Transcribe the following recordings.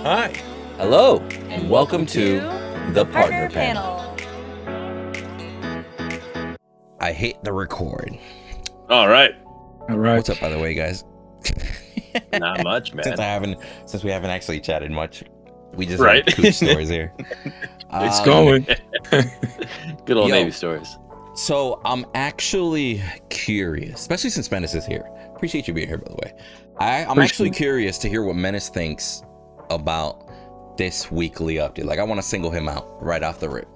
Hi. Hello. And welcome to the Partner Panel. I hit the record. All right. What's up, by the way, guys? Not much, man. Since we haven't actually chatted much, we just Right. have cooch stories here. It's going. Good old Navy stories. So I'm actually curious, especially since Menace is here. Appreciate you being here, by the way. I'm actually curious to hear what Menace thinks about this weekly update. Like, I want to single him out right off the rip.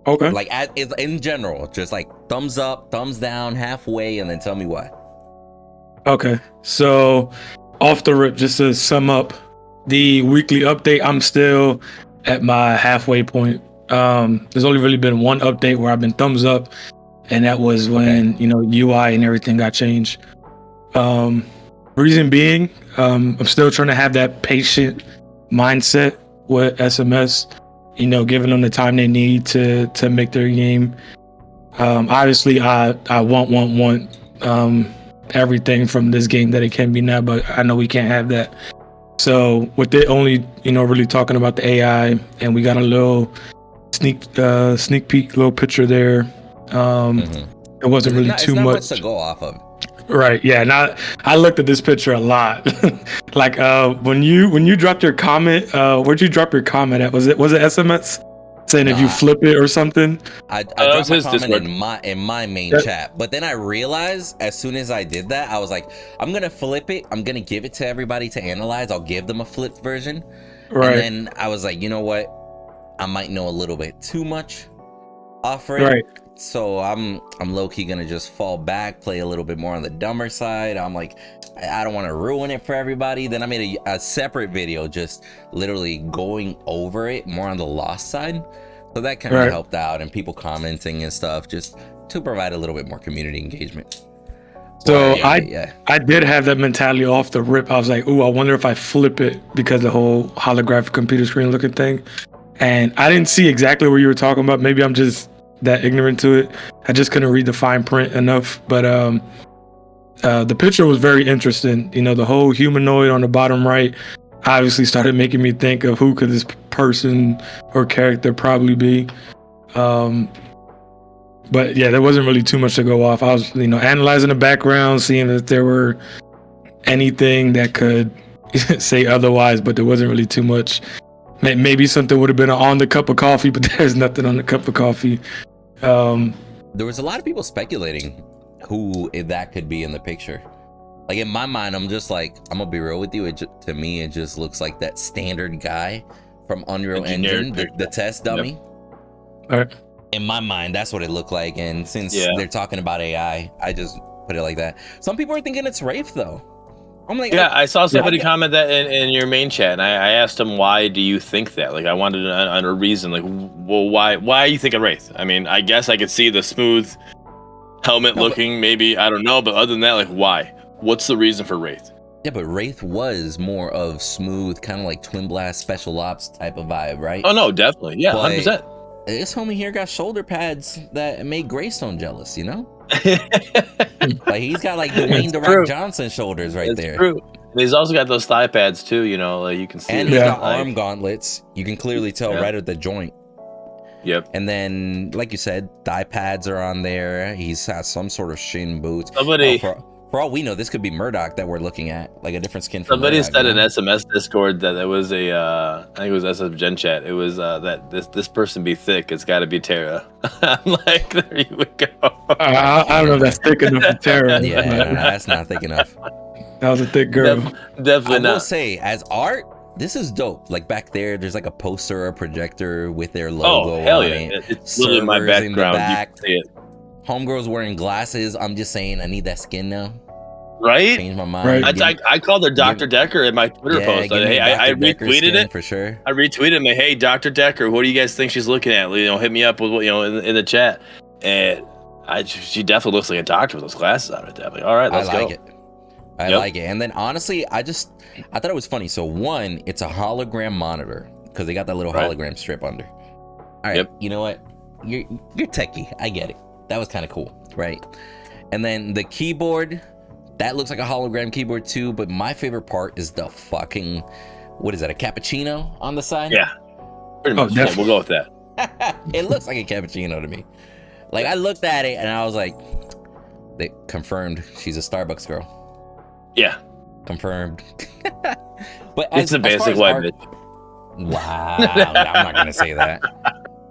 Okay. Like, in general, just like thumbs up, thumbs down, halfway, and then tell me why. Okay. So, off the rip, just to sum up the weekly update, I'm still at my halfway point. There's only really been one update where I've been thumbs up, and that was when UI and everything got changed. Reason being, I'm still trying to have that patient mindset with SMS. Giving them the time they need to make their game. Obviously, I want everything from this game that it can be now, but I know we can't have that. So with it only, really talking about the AI, and we got a little sneak peek, little picture there. It wasn't really too much to go off of. Right. Yeah. I looked at this picture a lot. Like when you dropped your comment, where'd you drop your comment at? Was it SMS saying if you flip it or something? I dropped my comment in my main chat, but then I realized as soon as I did that, I was like, I'm gonna flip it. I'm gonna give it to everybody to analyze. I'll give them a flipped version. Right. And then I was like, you know what? I might know a little bit too much off it. Right. So I'm low-key gonna just fall back, play a little bit more on the dumber side. I'm like, I don't want to ruin it for everybody. Then I made a separate video just literally going over it more on the lost side. So that kind of helped out, and people commenting and stuff, just to provide a little bit more community engagement. So I did have that mentality off the rip. I was like, ooh, I wonder if I flip it, because the whole holographic computer screen looking thing. And I didn't see exactly what you were talking about. Maybe I'm just that ignorant to it. I just couldn't read the fine print enough. But the picture was very interesting. The whole humanoid on the bottom right obviously started making me think of who could this person or character probably be. But yeah, there wasn't really too much to go off. I was analyzing the background, seeing if there were anything that could say otherwise, but there wasn't really too much. Maybe something would have been on the cup of coffee, but there's nothing on the cup of coffee. There was a lot of people speculating who that could be in the picture. Like, in my mind, I'm just like, I'm gonna be real with you. To me, it just looks like that standard guy from Unreal Engine, the test dummy. Yep. All right. In my mind, that's what it looked like. And since they're talking about AI, I just put it like that. Some people are thinking it's Wraith, though. I'm like, I saw somebody comment that in your main chat, and I asked him, why do you think that? Like, I wanted a reason. Like, well, why are you thinking Wraith? I mean, I guess I could see the smooth helmet looking, maybe, I don't know, but other than that, like, why? What's the reason for Wraith? Yeah, but Wraith was more of smooth, kind of like Twin Blast Special Ops type of vibe, right? Oh no, definitely, yeah, 100%. This homie here got shoulder pads that made Greystone jealous, Like, he's got like Dwayne The Rock Johnson shoulders there. True. And he's also got those thigh pads too, like you can see. And he's got arm gauntlets. You can clearly tell right at the joint. Yep. And then, like you said, thigh pads are on there. He's has some sort of shin boots. For all we know, this could be Murdock that we're looking at, like a different skin. Somebody said in SMS Discord that it was I think it was SF Gen Chat. It was that this person be thick. It's got to be Terra. I'm like, there you go. I don't know if that's thick enough for Terra. Yeah, no, that's not thick enough. That was a thick girl. Definitely not. I will say, as art, this is dope. Like, back there's like a poster or a projector with their logo. Oh, hell yeah. It's literally my background. You can see it. Homegirl's wearing glasses. I'm just saying, I need that skin now. Right? Change my mind. Right. I called her Dr. Decker in my Twitter post. I retweeted it for sure. I retweeted him. Hey, Dr. Decker, what do you guys think she's looking at? Hit me up with in the chat. And she definitely looks like a doctor with those glasses on. I'm like, all right, let's go. I like it. And then honestly, I thought it was funny. So one, it's a hologram monitor because they got that little hologram strip under. All right, you know what? You're techie. I get it. That was kind of cool, right? And then the keyboard, that looks like a hologram keyboard too. But my favorite part is the fucking what is that? A cappuccino on the side? Yeah, pretty much. Yeah, we'll go with that. It looks like a cappuccino to me. Like I looked at it and I was like, they confirmed she's a Starbucks girl. Yeah, confirmed. But it's a basic white bitch. Wow, I'm not gonna say that.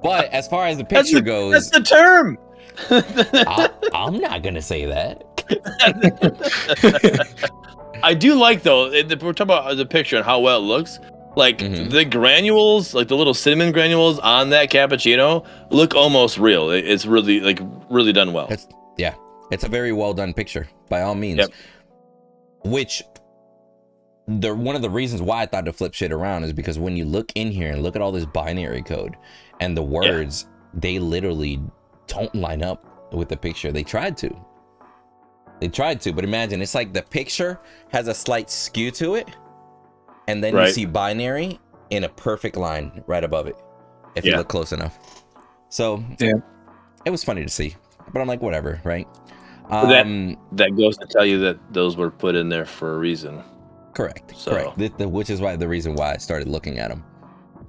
But as far as the picture goes, that's the term. I'm not gonna say that. I do like though. We're talking about the picture and how well it looks. Like the granules, like the little cinnamon granules on that cappuccino, look almost real. It's really really done well. It's a very well done picture by all means. Yep. Which one of the reasons why I thought to flip shit around is because when you look in here and look at all this binary code and the words, they literally don't line up with the picture. They tried to, but imagine it's like the picture has a slight skew to it, and then you see binary in a perfect line right above it if you look close enough. So it was funny to see, but I'm like, whatever, right? That goes to tell you that those were put in there for a reason. Correct. Which is the reason why I started looking at them.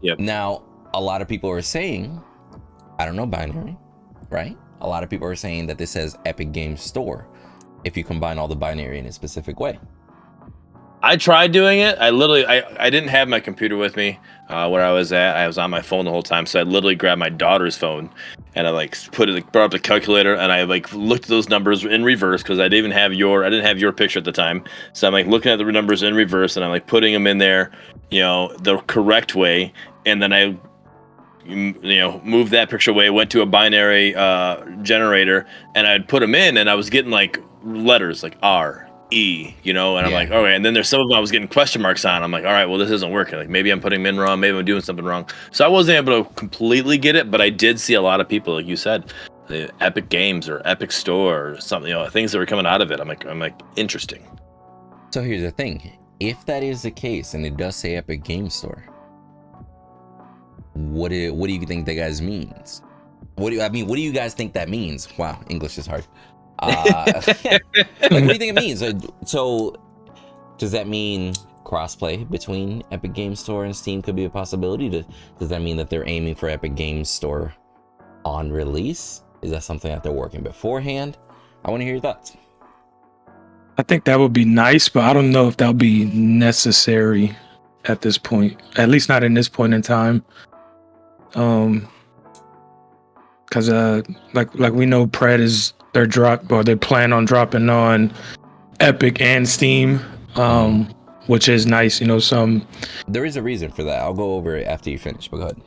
Yep. Now, a lot of people are saying, I don't know binary, right? A lot of people are saying that this says Epic Games Store if you combine all the binary in a specific way. I tried doing it. I didn't have my computer with me where I was at. I was on my phone the whole time, so I literally grabbed my daughter's phone and I brought up the calculator and I looked at those numbers in reverse because I didn't have your picture at the time. So I'm looking at the numbers in reverse and I'm putting them in there, the correct way, and then I moved that picture away, went to a binary generator, and I'd put them in, and I was getting letters like R, E, and I'm like, okay. And then there's some of them I was getting question marks on. I'm like, all right, well, this isn't working. Maybe I'm putting them in wrong. Maybe I'm doing something wrong. So I wasn't able to completely get it, but I did see a lot of people, like you said, the Epic Games or Epic Store or something, things that were coming out of it. I'm like, interesting. So here's the thing. If that is the case, and it does say Epic Games Store, what do you think that guys means? What do you guys think that means? Wow, English is hard. What do you think it means? So does that mean crossplay between Epic Games Store and Steam could be a possibility? Does that mean that they're aiming for Epic Games Store on release? Is that something that they're working beforehand? I want to hear your thoughts. I think that would be nice, but I don't know if that would be necessary at this point. At least not in this point in time. Because like we know Pred is they plan on dropping on Epic and Steam, which is nice. There is a reason for that. I'll go over it after you finish, but go ahead.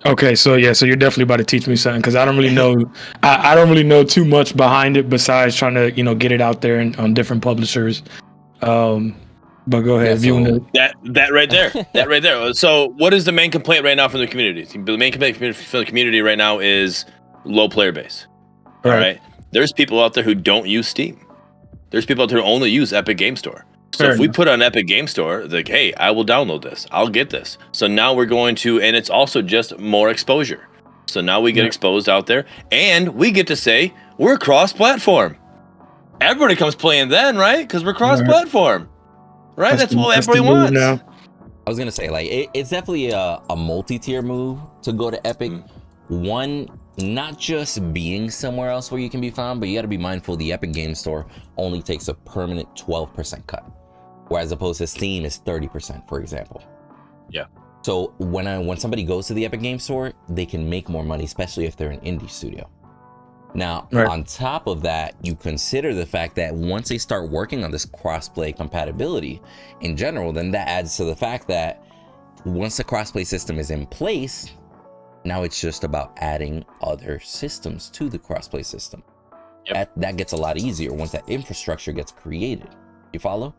Okay, so you're definitely about to teach me something because I don't really know. I don't really know too much behind it besides trying to get it out there on different publishers. But go ahead. That right there. So what is the main complaint right now from the community? The main complaint from the community right now is low player base. All right. There's people out there who don't use Steam. There's people out there who only use Epic Game Store. So if we put on Epic Game Store, like, hey, I will download this. I'll get this. So now we're going to, and it's also just more exposure. So now we get exposed out there, and we get to say we're cross-platform. Everybody comes playing then, right? Because we're cross-platform. Right? That's what everybody wants. Now. I was going to say, it's definitely a multi-tier move to go to Epic. One, not just being somewhere else where you can be found, but you got to be mindful the Epic Game Store only takes a permanent 12% cut, whereas opposed to Steam is 30%, for example. Yeah. So when somebody goes to the Epic Game Store, they can make more money, especially if they're an indie studio. Now, on top of that, you consider the fact that once they start working on this crossplay compatibility in general, then that adds to the fact that once the crossplay system is in place, now it's just about adding other systems to the crossplay system. Yep. That gets a lot easier once that infrastructure gets created. You follow?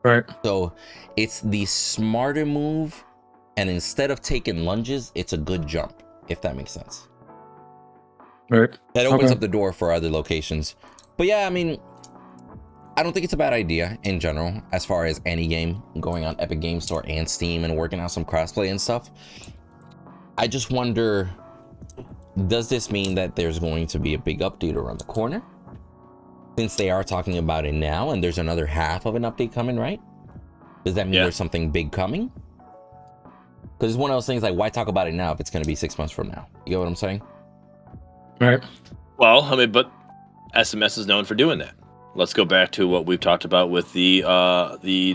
Right. So it's the smarter move, and instead of taking lunges, it's a good jump, if that makes sense. Right. That opens up the door for other locations. But yeah, I don't think it's a bad idea in general, as far as any game going on Epic Games Store and Steam and working out some crossplay and stuff. I just wonder, does this mean that there's going to be a big update around the corner? Since they are talking about it now and there's another half of an update coming, right? Does that mean there's something big coming? Because it's one of those things like, why talk about it now if it's going to be 6 months from now? You know what I'm saying? Right. Well, I mean, but SMS is known for doing that. Let's go back to what we've talked about with the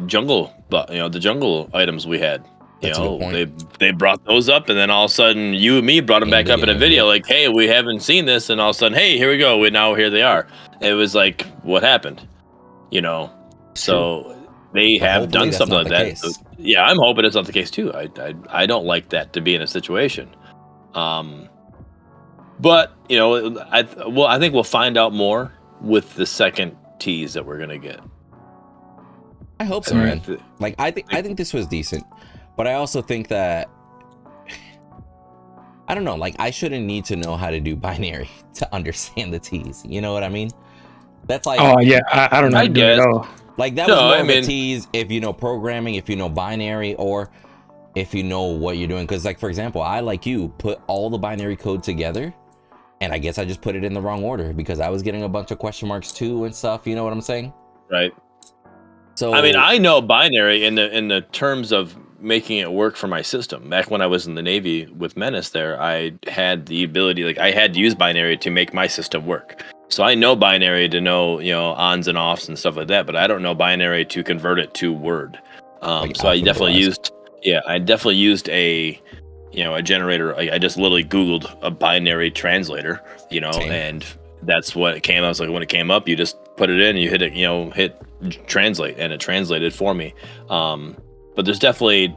jungle, the jungle items we had. That's a good point. They brought those up, and then all of a sudden, you and me brought them back up in a video. Like, hey, we haven't seen this, and all of a sudden, hey, here we go. Here they are. It was like, what happened? You know, so they have done something like that. So, yeah, I'm hoping it's not the case too. I don't like that to be in a situation. But you know, I think we'll find out more with the second tease that we're gonna get. I hope so, man. Like, I think this was decent, but I also think that I don't know. Like, I shouldn't need to know how to do binary to understand the tease. You know what I mean? That's like, oh yeah, I don't know. I guess. Like, that was more of a tease if you know programming, if you know binary, or if you know what you're doing. Because, like, for example, I, like you, put all the binary code together, and I guess I just put it in the wrong order because I was getting a bunch of question marks too and stuff. You know what I'm saying? Right. So I mean, I know binary in the terms of making it work for my system. Back when I was in the Navy with Menace there, I had the ability, like, I had to use binary to make my system work. So I know binary to know, ons and offs and stuff like that, but I don't know binary to convert it to Word. So I definitely used a generator. I just literally Googled a binary translator, and that's what it came. I was like, when it came up, you just put it in, and you hit it, hit translate, and it translated for me. But there's definitely,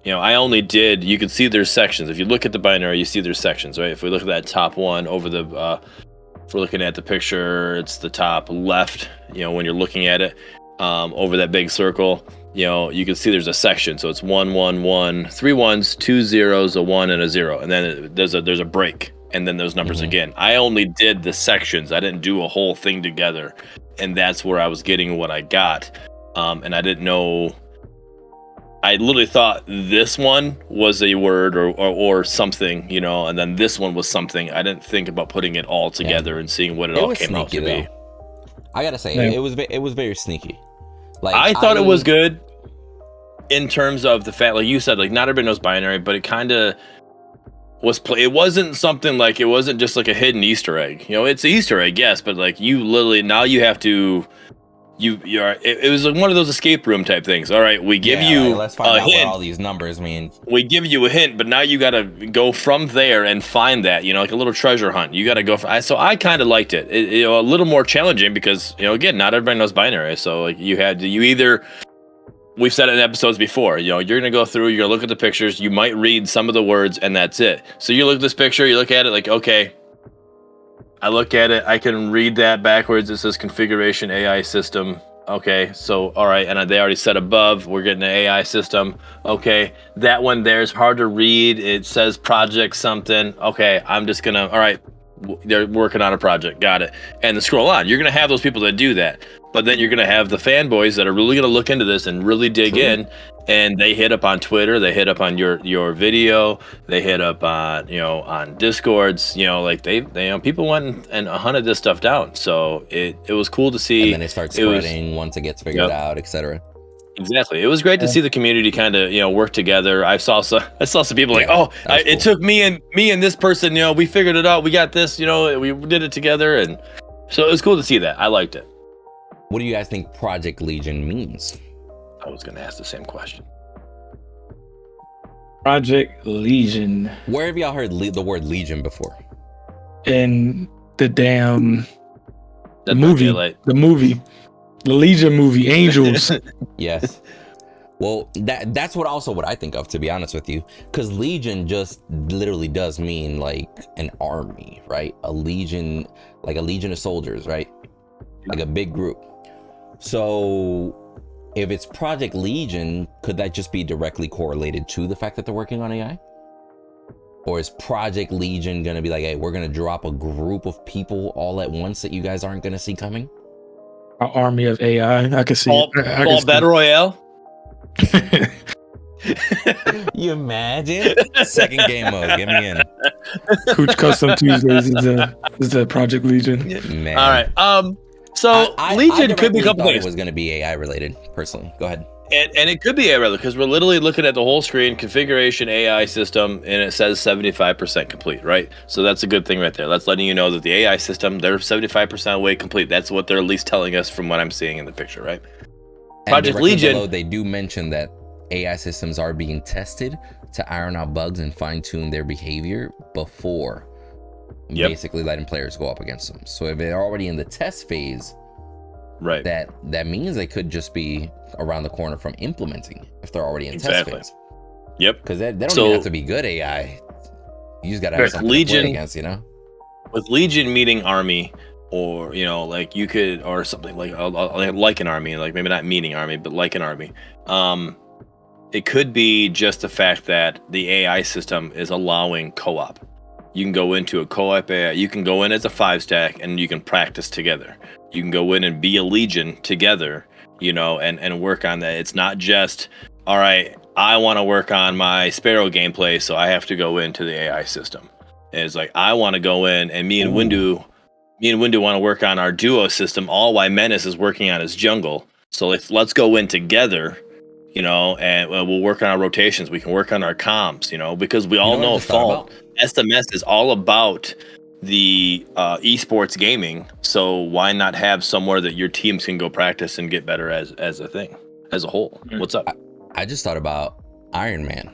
you can see there's sections. If you look at the binary, you see there's sections, right? If we look at that top one over if we're looking at the picture, it's the top left, when you're looking at it, over that big circle, you can see there's a section. So it's 1, 1, 1, 3 ones, 2 zeros, a 1, and a 0. And then there's a break, and then those numbers again. I only did the sections. I didn't do a whole thing together. And that's where I was getting what I got. And I didn't know. I literally thought this one was a word or something, and then this one was something. I didn't think about putting it all together and seeing what it all came out to be. I gotta say, it was very sneaky. Like, I thought it was good in terms of the fact, like you said, like, not everybody knows binary, but it kind of was it wasn't something like, it wasn't just like a hidden Easter egg. It's an Easter egg, yes, but like, you literally, now you have to. It was like one of those escape room type things. All right, we give you let's find out what all these numbers mean. We give you a hint, but now you got to go from there and find that. Like a little treasure hunt. You got to go for. So I kind of liked it. A little more challenging because again, not everybody knows binary. So like you either. We've said it in episodes before. You're gonna go through. You're gonna look at the pictures. You might read some of the words, and that's it. So you look at this picture. You look at it like, okay. I look at it, I can read that backwards. It says configuration AI system. Okay, so all right, and they already said above, we're getting an AI system. Okay, that one there is hard to read. It says project something. Okay, I'm just gonna, all right, they're working on a project. Got it. And then scroll on. You're gonna have those people that do that. But then you're gonna have the fanboys that are really gonna look into this and really dig in. And they hit up on Twitter, they hit up on your video, they hit up on on Discords, like they people went and hunted this stuff down. So it was cool to see. And then it starts spreading once it gets figured out, etc. Exactly. It was great to see the community kind of work together. I saw some people like, it took me and this person, we figured it out, we got this, we did it together, and so it was cool to see that. I liked it. What do you guys think Project Legion means? I was going to ask the same question. Project Legion. Where have y'all heard the word Legion before? In the damn movie. The Legion movie, Angels. Yes. Well, that's what I think of, to be honest with you. Because Legion just literally does mean like an army, right? A legion, like a legion of soldiers, right? Like a big group. So if it's Project Legion, could that just be directly correlated to the fact that they're working on AI? Or is Project Legion going to be like, hey, we're going to drop a group of people all at once that you guys aren't going to see coming? An army of AI. I can see all Battle Royale. You imagine? Second game mode. Get me in. Cooch Custom Tuesdays is the Project Legion. Man. All right. So Legion could be a couple things. It was going to be AI related, personally. Go ahead. And it could be AI because we're literally looking at the whole screen, configuration, AI system, and it says 75% complete, right? So that's a good thing right there. That's letting you know that the AI system, they're 75% away complete. That's what they're at least telling us from what I'm seeing in the picture, right? Project Legion. Below, they do mention that AI systems are being tested to iron out bugs and fine-tune their behavior before basically letting players go up against them. So if they're already in the test phase, right, that means they could just be around the corner from implementing if they're already in test phase. Yep. Because they don't even have to be good AI. You just gotta have something to play against, you know? With Legion meeting army, or like you could, or something like an army, like maybe not meeting army, but like an army. It could be just the fact that the AI system is allowing co-op. You can go into a co-op AI. You can go in as a 5-stack and you can practice together. You can go in and be a Legion together, and work on that. It's not just, all right, I want to work on my Sparrow gameplay, so I have to go into the AI system. And it's like, I want to go in, and me and Windu want to work on our duo system, all while Menace is working on his jungle. So let's go in together, and we'll work on our rotations. We can work on our comms, because we all know Fault SMS is all about the esports gaming. So why not have somewhere that your teams can go practice and get better as a thing, as a whole? What's up? I just thought about Iron Man.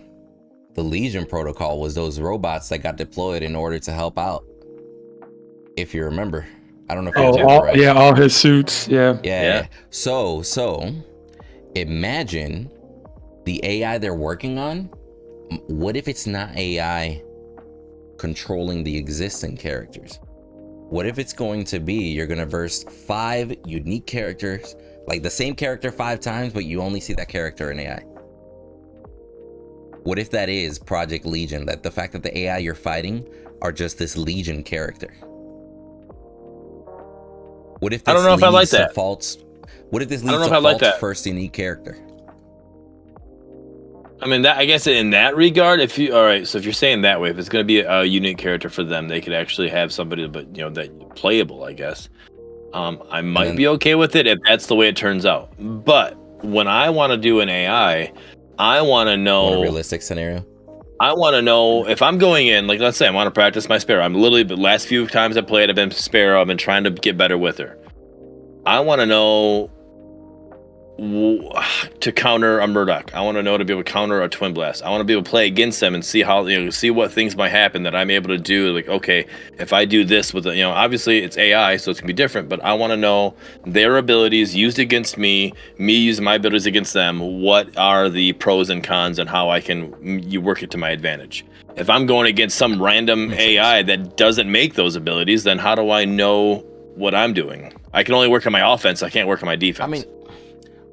The Legion protocol was those robots that got deployed in order to help out. If you remember, I don't know if you remember. Yeah, all his suits. Yeah. So imagine the AI they're working on. What if it's not AI controlling the existing characters? What if it's going to be you're going to verse 5 unique characters, like the same character 5 times, but you only see that character in AI? What if that is Project Legion, that the fact that the AI you're fighting are just this Legion character? What if this I don't know if I like that. What if this leads to Fault's first unique character? I mean, I guess in that regard, if you're saying that way, if it's going to be a unique character for them, they could actually have somebody, but that playable, I guess. I might be okay with it if that's the way it turns out. But when I want to do an AI, I want to know a realistic scenario. I want to know if I'm going in, like, let's say I want to practice my Sparrow. I'm literally, the last few times I played, I've been Sparrow. I've been trying to get better with her. I want to know to counter a Murdock. I want to know to be able to counter a Twin Blast. I want to be able to play against them and see how, see what things might happen that I'm able to do. Like, okay, if I do this with obviously it's AI, so it's gonna be different, but I want to know their abilities used against me using my abilities against them. What are the pros and cons and how I can work it to my advantage? If I'm going against some random AI that doesn't make those abilities, then how do I know what I'm doing? I can only work on my offense. I can't work on my defense. I mean,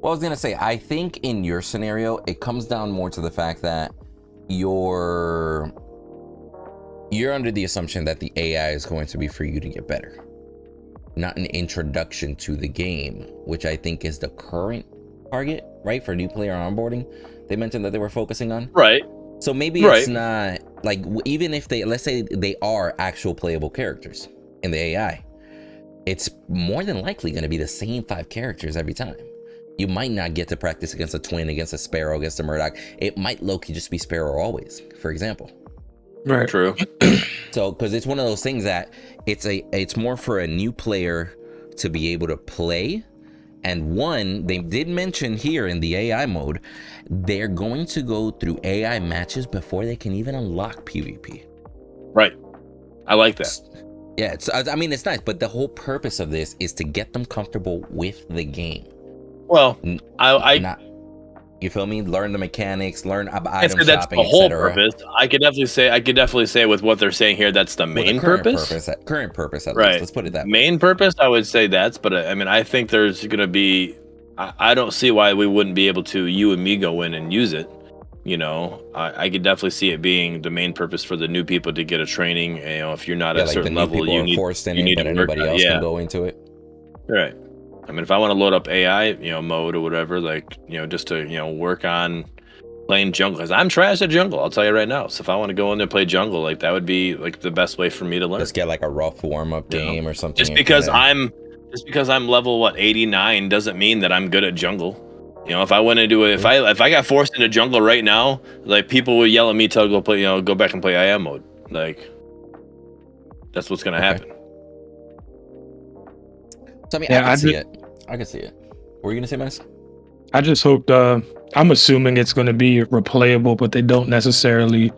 well, I was gonna say, I think in your scenario, it comes down more to the fact that you're under the assumption that the AI is going to be for you to get better, not an introduction to the game, which I think is the current target, right? For new player onboarding, they mentioned that they were focusing on. Right. So maybe it's not like, even if let's say they are actual playable characters in the AI, it's more than likely going to be the same 5 characters every time. You might not get to practice against a Twin, against a Sparrow, against a Murdock. It might low-key just be Sparrow always, for example. Right. True. So, because it's one of those things that it's more for a new player to be able to play. And one, they did mention here in the AI mode, they're going to go through AI matches before they can even unlock PvP. Right. I like that. Yeah, I mean, it's nice, but the whole purpose of this is to get them comfortable with the game. Well, you feel me? Learn the mechanics, learn item shopping, that's the whole purpose. I could definitely say with what they're saying here, that's the main purpose. Current purpose, at right? Least. Let's put it that way. Main purpose, I would say but I mean, I think there's gonna be. I don't see why we wouldn't be able to, you and me, go in and use it. I could definitely see it being the main purpose for the new people to get a training. If you're not at a certain level, you need forced in it, but anybody else can go into it. Right. I mean, if I want to load up AI, mode or whatever, like, just to, work on playing jungle, because I'm trash at jungle, I'll tell you right now. So if I want to go in there and play jungle, like, that would be like the best way for me to learn. Just get like a rough warm-up game or something. Just because I'm level 89 doesn't mean that I'm good at jungle. You know, if I went into it, if I got forced into jungle right now, like people would yell at me to go play, go back and play IM mode. Like that's what's gonna happen. So I mean, I can see it. I can see it. What were you gonna say, Max? I just hope I'm assuming it's going to be replayable, but they don't necessarily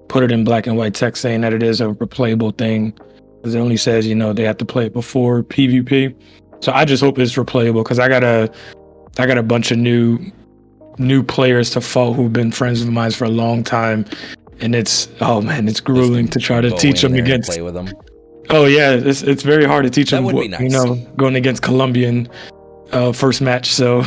put it in black and white text saying that it is a replayable thing, because it only says they have to play it before PvP. So I just hope it's replayable, because I got a bunch of new players to fault who've been friends of mine for a long time, and it's grueling to try to teach them against. Play with them. Oh yeah, it's very hard to teach them. That would be nice. Going against Colombian first match. So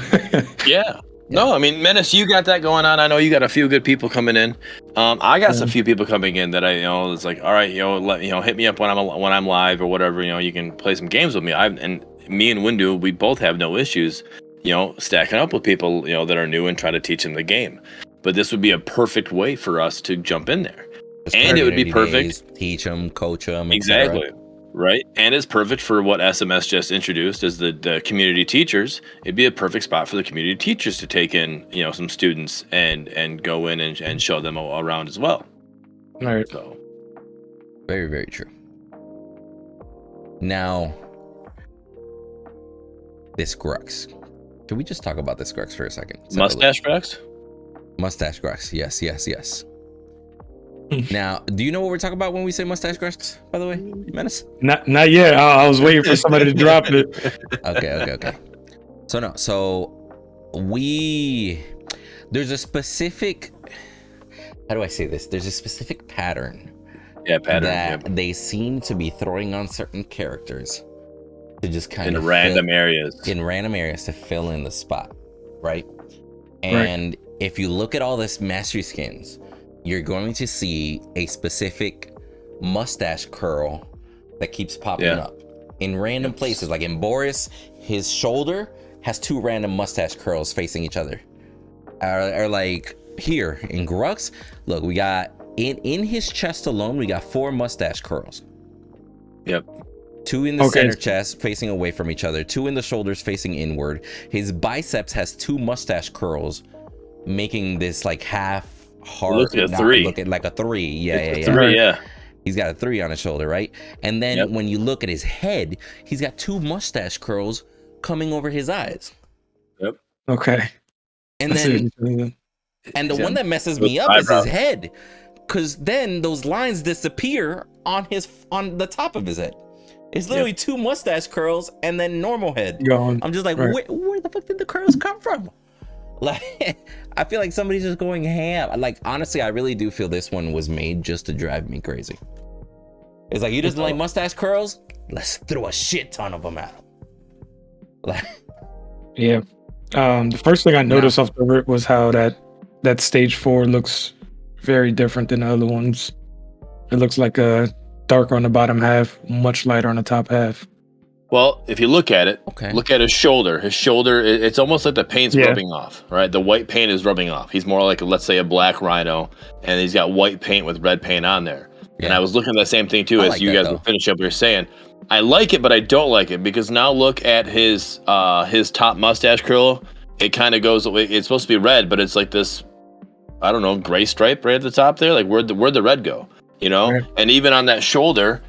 yeah. No, I mean, Menace, you got that going on. I know you got a few good people coming in. I got a few people coming in that it's like, all right, hit me up when I'm live or whatever. You can play some games with me. And me and Windu, we both have no issues, stacking up with people, that are new and try to teach them the game. But this would be a perfect way for us to jump in there, and it would be perfect. Teach them, coach them, exactly. Right, and it's perfect for what SMS just introduced as the community teachers. It'd be a perfect spot for the community teachers to take in, some students and go in and show them around as well. All right. So, very, very true. Now, this Grux. Can we just talk about this Grux for a second? Mustache Grux? Mustache Grux. Yes. Now, do you know what we're talking about when we say Mustache Grux, by the way, Menace? Not yet. I was waiting for somebody to drop it. Okay. So there's a specific, how do I say this? There's a specific pattern. Yeah, that they seem to be throwing on certain characters to just kind of in random areas to fill in the spot, right? And if you look at all this mastery skins, you're going to see a specific mustache curl that keeps popping up in random places. Like in Boris, his shoulder has 2 random mustache curls facing each other. Or like here in Grux, look, we got in his chest alone, we got 4 mustache curls. Yep. 2 in the center chest facing away from each other, 2 in the shoulders facing inward. His biceps has 2 mustache curls, making this like half heart. Look at 3. Looking like a 3. Yeah. 3, yeah. He's got a 3 on his shoulder, right? And then when you look at his head, he's got 2 mustache curls coming over his eyes. Yep. Okay. And then the one that messes me up is his head, because then those lines disappear on the top of his head. It's literally 2 mustache curls and then normal head. I'm just like, where the fuck did the curls come from? Like, I feel like somebody's just going ham. Like, honestly, I really do feel this one was made just to drive me crazy. It's like, you just like mustache curls? Let's throw a shit ton of them at them. Like, yeah. The first thing I noticed off the rip was how that stage 4 looks very different than the other ones. It looks like a darker on the bottom half, much lighter on the top half. Well, if you look at it, look at his shoulder. His shoulder, it's almost like the paint's rubbing off, right? The white paint is rubbing off. He's more like, let's say, a black rhino, and he's got white paint with red paint on there. Yeah. And I was looking at the same thing, too, as you guys were finishing up what you're saying. I like it, but I don't like it, because now look at his top mustache curl. It kind of goes, it's supposed to be red, but it's like this, I don't know, gray stripe right at the top there. Like, where'd the red go? Right. And even on that shoulder,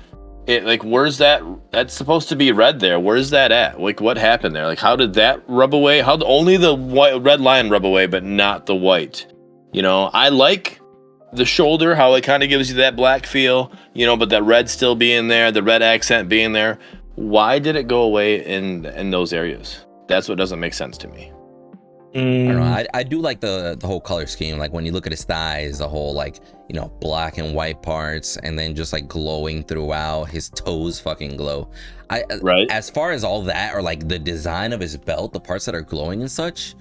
where's that? That's supposed to be red there. Where's that at? Like, what happened there? Like, how did that rub away? How only the red line rub away, but not the white? I like the shoulder, how it kind of gives you that black feel, but that red still being there, the red accent being there. Why did it go away in those areas? That's what doesn't make sense to me. I don't know. I do like the whole color scheme. Like when you look at his thighs, the whole like, black and white parts, and then just like glowing throughout. His toes fucking glow. As far as all that, or like the design of his belt, the parts that are glowing and such,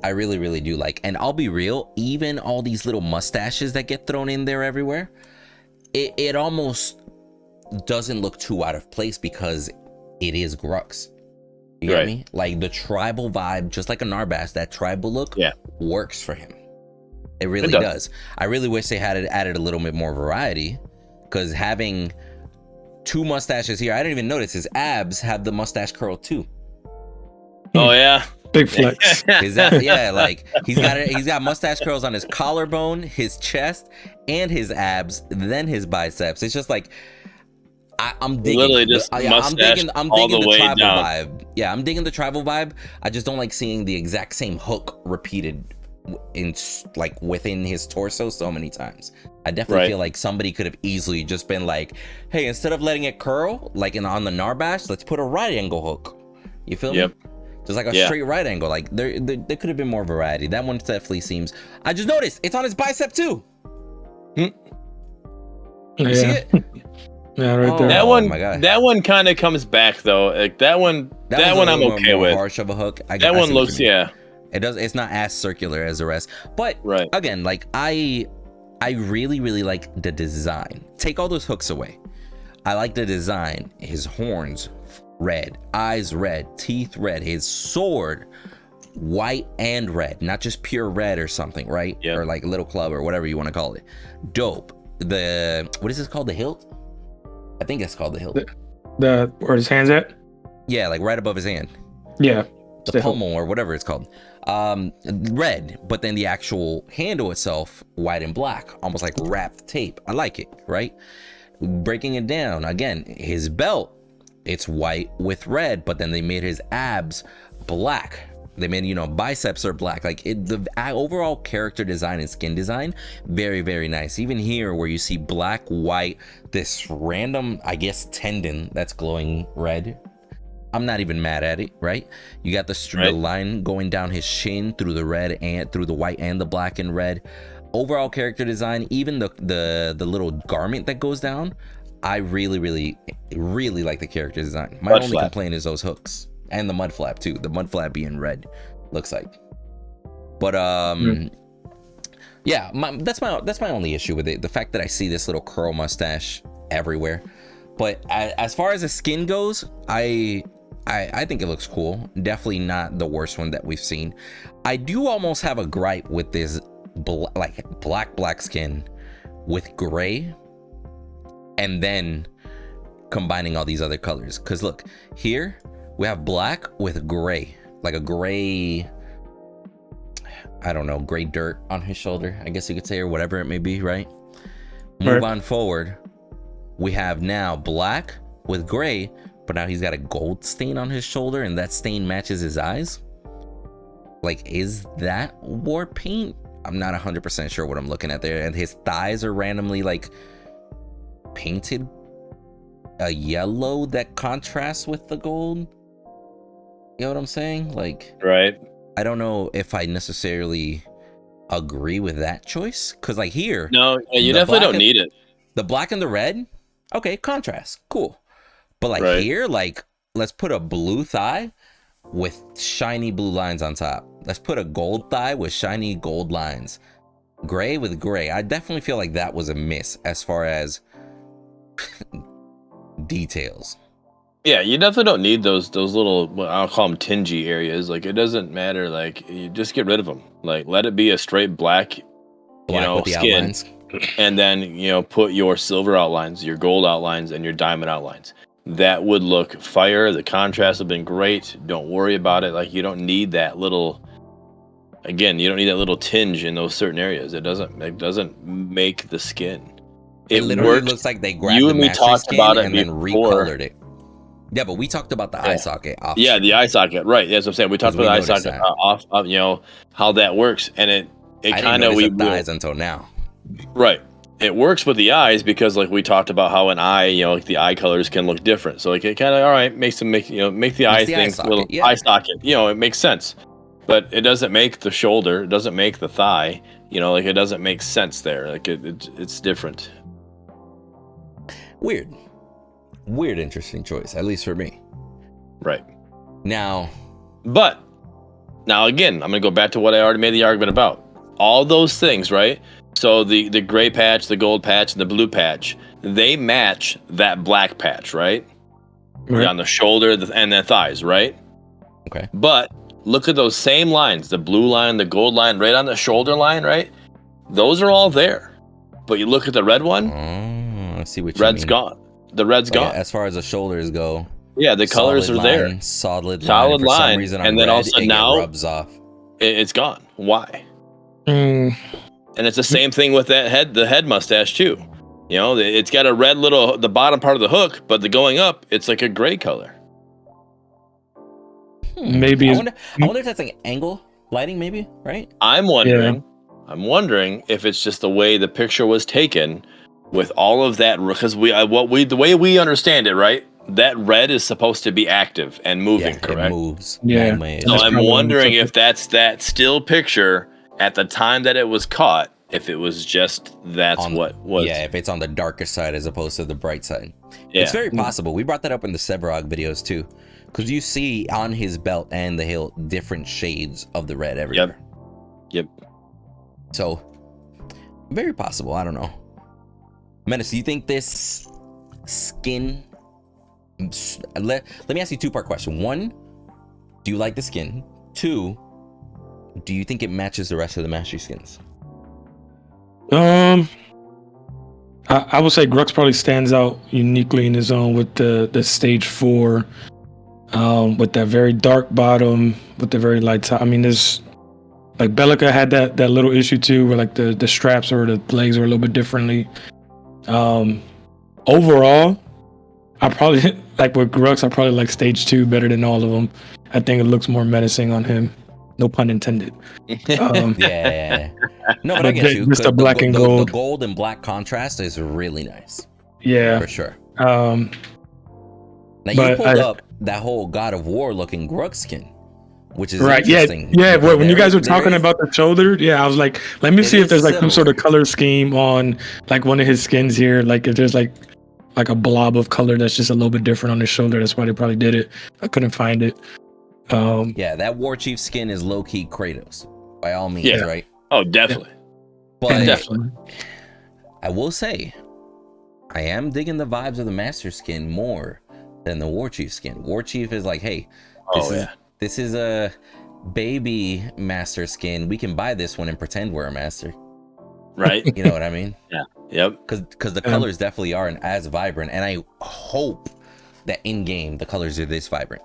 I really, really do like. And I'll be real, even all these little mustaches that get thrown in there everywhere, it almost doesn't look too out of place, because it is Grux. You get me? Like the tribal vibe, just like a Narbash, that tribal look works for him. It really does. I really wish they had added a little bit more variety, because having 2 mustaches here, I didn't even notice his abs have the mustache curl too. Oh yeah. Big flex. Yeah, like he's got mustache curls on his collarbone, his chest, and his abs, then his biceps. It's just like I'm digging. Literally just I'm digging all the the way tribal down. vibe. Yeah, I'm digging the tribal vibe. I just don't like seeing the exact same hook repeated in like within his torso so many times. I definitely feel like somebody could have easily just been like, hey, instead of letting it curl like on the Narbash, let's put a right angle hook. You feel me? Just like a straight right angle. Like there could have been more variety. That one definitely seems. I just noticed it's on his bicep too. You see it? Yeah, right there. That one, my God. that one kind of comes back though. Like that one I'm okay with. Harsh of a hook. That one looks, it does. It's not as circular as the rest. But again, like I really like the design. Take all those hooks away. I like the design. His horns red, eyes red, teeth red, his sword white and red, not just pure red or something, right? Or like a little club or whatever you want to call it. Dope. What is this called? The hilt? I think it's called the hilt. The where his hand's at? Yeah, like right above his hand. Yeah. The pommel or whatever it's called. Red, but then the actual handle itself white and black, almost like wrapped tape. I like it, right? Breaking it down again, his belt, it's white with red, but then they made his abs black. They made, biceps are black. Like the overall character design and skin design, very, very nice. Even here where you see black, white, this random, I guess, tendon that's glowing red. I'm not even mad at it, right? You got the line going down his shin through the red and through the white and the black and red. Overall character design, even the little garment that goes down, I really like the character design. My only complaint is those hooks and the mud flap too. The mud flap being red, looks like. But yeah, that's my only issue with it. The fact that I see this little curl mustache everywhere. But as far as the skin goes, I think it looks cool. Definitely not the worst one that we've seen. I do almost have a gripe with this black skin with gray and then combining all these other colors. Because look, here we have black with gray, like a gray, I don't know, gray dirt on his shoulder, I guess you could say, or whatever it may be, right? Move on forward. We have now black with gray, but now he's got a gold stain on his shoulder, and that stain matches his eyes. Like, is that war paint? I'm not 100% sure what I'm looking at there. And his thighs are randomly like painted a yellow that contrasts with the gold. You know what I'm saying? Like, I don't know if I necessarily agree with that choice, because like here, no, you definitely don't need it. The black and the red, okay, contrast, cool. But like here, like, let's put a blue thigh with shiny blue lines on top. Let's put a gold thigh with shiny gold lines. Gray with gray. I definitely feel like that was a miss as far as details. Yeah, you definitely don't need those little, I'll call them tingy areas. Like, it doesn't matter. Like, you just get rid of them. Like, let it be a straight black with the skin. outlines. And then, put your silver outlines, your gold outlines, and your diamond outlines. That would look fire. The contrast would have been great. Don't worry about it. Like, you don't need that little, again, you don't need that little tinge in those certain areas. It doesn't make the skin. It literally looks like they grabbed the master skin and then recolored it. Yeah, but we talked about the eye socket off. Yeah, the eye socket, right. That's what I'm saying. We talked about the eye socket off, how that works. And it kind of, the eyes until now. Right. It works with the eyes because, like, we talked about how an eye, like the eye colors can look different. So, like, it kind of, all right, make the eye thing a little eye socket. It makes sense. But it doesn't make the shoulder. It doesn't make the thigh. Like, it doesn't make sense there. Like, it's different. Weird, interesting choice, at least for me. Right. Now, again, I'm going to go back to what I already made the argument about. All those things, right? So the gray patch, the gold patch, and the blue patch, they match that black patch, right? On the shoulder and the thighs, right? Okay. But look at those same lines, the blue line, the gold line, right on the shoulder line, right? Those are all there. But you look at the red one, I see what you red's mean. gone. The red's gone. Yeah, as far as the shoulders go. Yeah, the colors are there. Solid line. And for some reason, and then red, also now rubs off. It's gone. Why? Mm. And it's the same thing with the head mustache too. You know, it's got a red the bottom part of the hook, but the going up, it's like a gray color. Maybe I wonder if that's like angle lighting, maybe, right? I'm wondering if it's just the way the picture was taken with all of that, because the way we understand it, right? That red is supposed to be active and moving, correct? It moves. Yeah. So I'm wondering if that's that still picture at the time that it was caught, if it was just what was. Yeah, if it's on the darker side as opposed to the bright side. Yeah. It's very possible. We brought that up in the Severog videos too. Because you see on his belt and the hilt different shades of the red everywhere. Yep. So, very possible. I don't know. Menace, do you think this skin... Let me ask you a two-part question. One, do you like the skin? Two, do you think it matches the rest of the mastery skins? I would say Grux probably stands out uniquely in his own with the stage 4, with that very dark bottom, with the very light top. I mean, there's like Bellica had that little issue too, where like the straps or the legs were a little bit differently. Overall, I probably like with Grux, I probably like stage 2 better than all of them. I think it looks more menacing on him. No pun intended. Yeah. No, but I get you. Just the black and gold. The gold and black contrast is really nice. Yeah. For sure. Now you pulled up that whole God of War looking Grux skin, which is right. interesting. Yeah. When you guys were talking about the shoulder, I was like, let me see if there's like some sort of color scheme on like one of his skins here. Like if there's like a blob of color that's just a little bit different on his shoulder. That's why they probably did it. I couldn't find it. That War Chief skin is low key Kratos, by all means, right? Oh, definitely. But definitely. I will say, I am digging the vibes of the Master skin more than the War Chief skin. War Chief is like, hey, this is a baby Master skin. We can buy this one and pretend we're a Master. Right. You know what I mean? Yeah. Yep. Because the colors definitely aren't as vibrant, and I hope that in game the colors are this vibrant.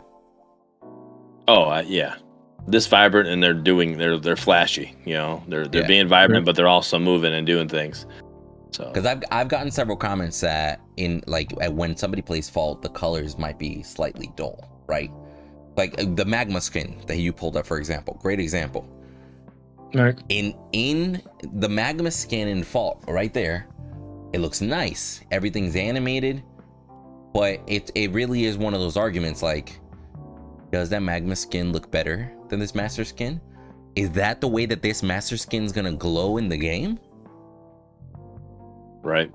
Oh yeah, this vibrant, and they're flashy. You know, they're being vibrant, but they're also moving and doing things. So because I've gotten several comments that when somebody plays Fault, the colors might be slightly dull, right? Like the magma skin that you pulled up, for example, great example. Right. In the magma skin in Fault, right there, it looks nice. Everything's animated, but it really is one of those arguments like, does that magma skin look better than this master skin? Is that the way that this master skin's gonna glow in the game? Right.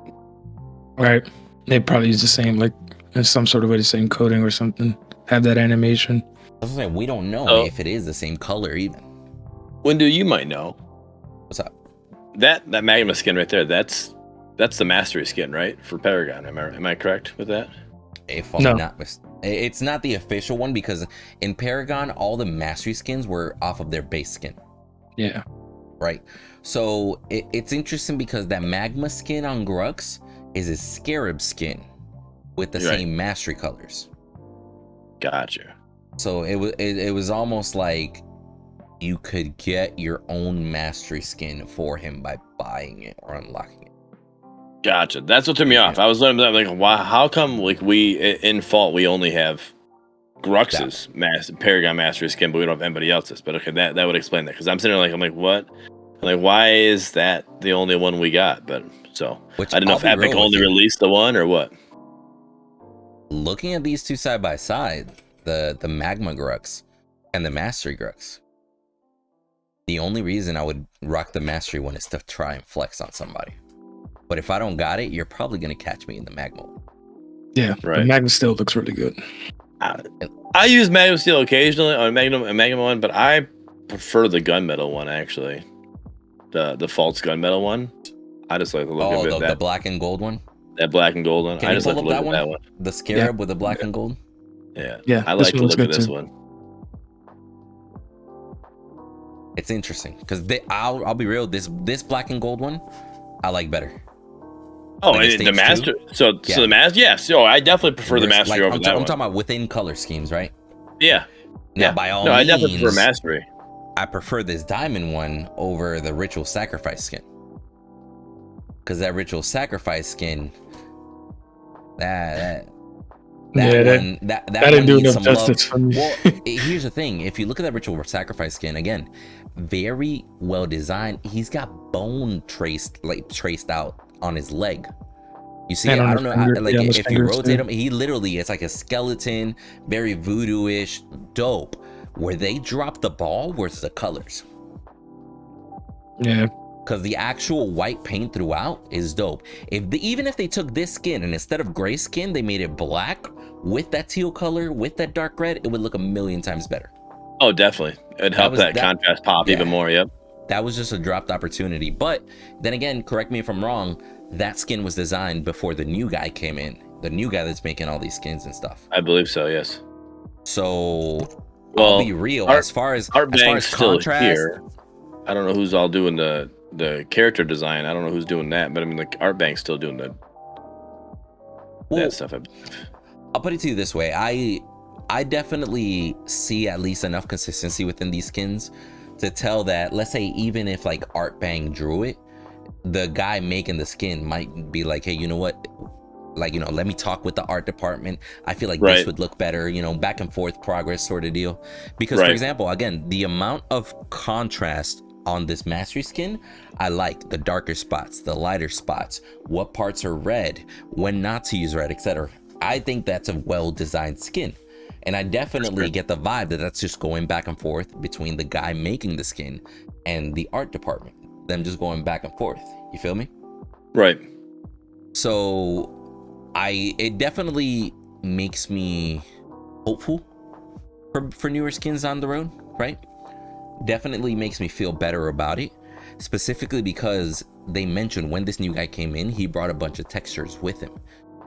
They probably use the same, like in some sort of way, the same coding or something. Have that animation. I was saying, we don't know if it is the same color even. Windu, you might know. What's up? That magma skin right there. That's the mastery skin, right? For Paragon. Am I correct with that? If I'm not mistaken. It's not the official one, because in Paragon, all the mastery skins were off of their base skin. Yeah. Right. So it's interesting because that magma skin on Grux is a scarab skin with the same mastery colors. Gotcha. So it was almost like you could get your own mastery skin for him by buying it or unlocking it. Gotcha. That's what threw me off. I was like, wow, how come like we in Fault we only have Grux's Paragon Mastery skin, but we don't have anybody else's? But okay, that would explain that, because I'm sitting there like, I'm like, what? I'm like, why is that the only one we got? But so I don't know if Epic only released the one or what. Looking at these two side by side, the Magma Grux and the Mastery Grux, the only reason I would rock the Mastery one is to try and flex on somebody. But if I don't got it, you're probably going to catch me in the Magma one. Yeah, right. The Magma Steel looks really good. I use Magma Steel occasionally on Magma one, but I prefer the gunmetal one, actually. The Fault's gunmetal one. I just like the look of it. The black and gold one? That black and gold one. Can I just like the look of that one. The scarab with the black and gold? Yeah. I like the look of this one. It's interesting because I'll be real. This black and gold one, I like better. Oh, like the master. So the master. Yeah. So I definitely prefer the mastery over that one. I'm talking about within color schemes, right? Yeah. Now, by all means, I definitely prefer mastery. I prefer this diamond one over the ritual sacrifice skin, because that ritual sacrifice skin, that didn't do enough justice for me. Well, here's the thing: if you look at that ritual sacrifice skin again, very well designed. He's got bone traced out on his leg. You see, I don't know, if you rotate him, he literally, it's like a skeleton, very voodoo-ish, dope. Where they drop the ball was the colors. Yeah. Because the actual white paint throughout is dope. Even if they took this skin and instead of gray skin, they made it black with that teal color, with that dark red, it would look a million times better. Oh, definitely. It'd help that contrast pop even more, yep. That was just a dropped opportunity. But then again, correct me if I'm wrong, that skin was designed before the new guy came in. The new guy that's making all these skins and stuff. I believe so, yes. So, I'll be real. As far as contrast, here. I don't know who's all doing the character design. I don't know who's doing that, but I mean, like, Art Bank's still doing that stuff. I'll put it to you this way. I definitely see at least enough consistency within these skins to tell that, let's say, even if like Art Bang drew it, the guy making the skin might be like, hey, you know what? Like, you know, let me talk with the art department. I feel like this would look better, you know, back and forth progress sort of deal. Because, for example, again, the amount of contrast on this mastery skin, I like the darker spots, the lighter spots, what parts are red, when not to use red, etc. I think that's a well-designed skin. And I definitely get the vibe that that's just going back and forth between the guy making the skin and the art department. Them just going back and forth. You feel me? Right. So it definitely makes me hopeful for newer skins on the road, right? Definitely makes me feel better about it, specifically because they mentioned when this new guy came in, he brought a bunch of textures with him,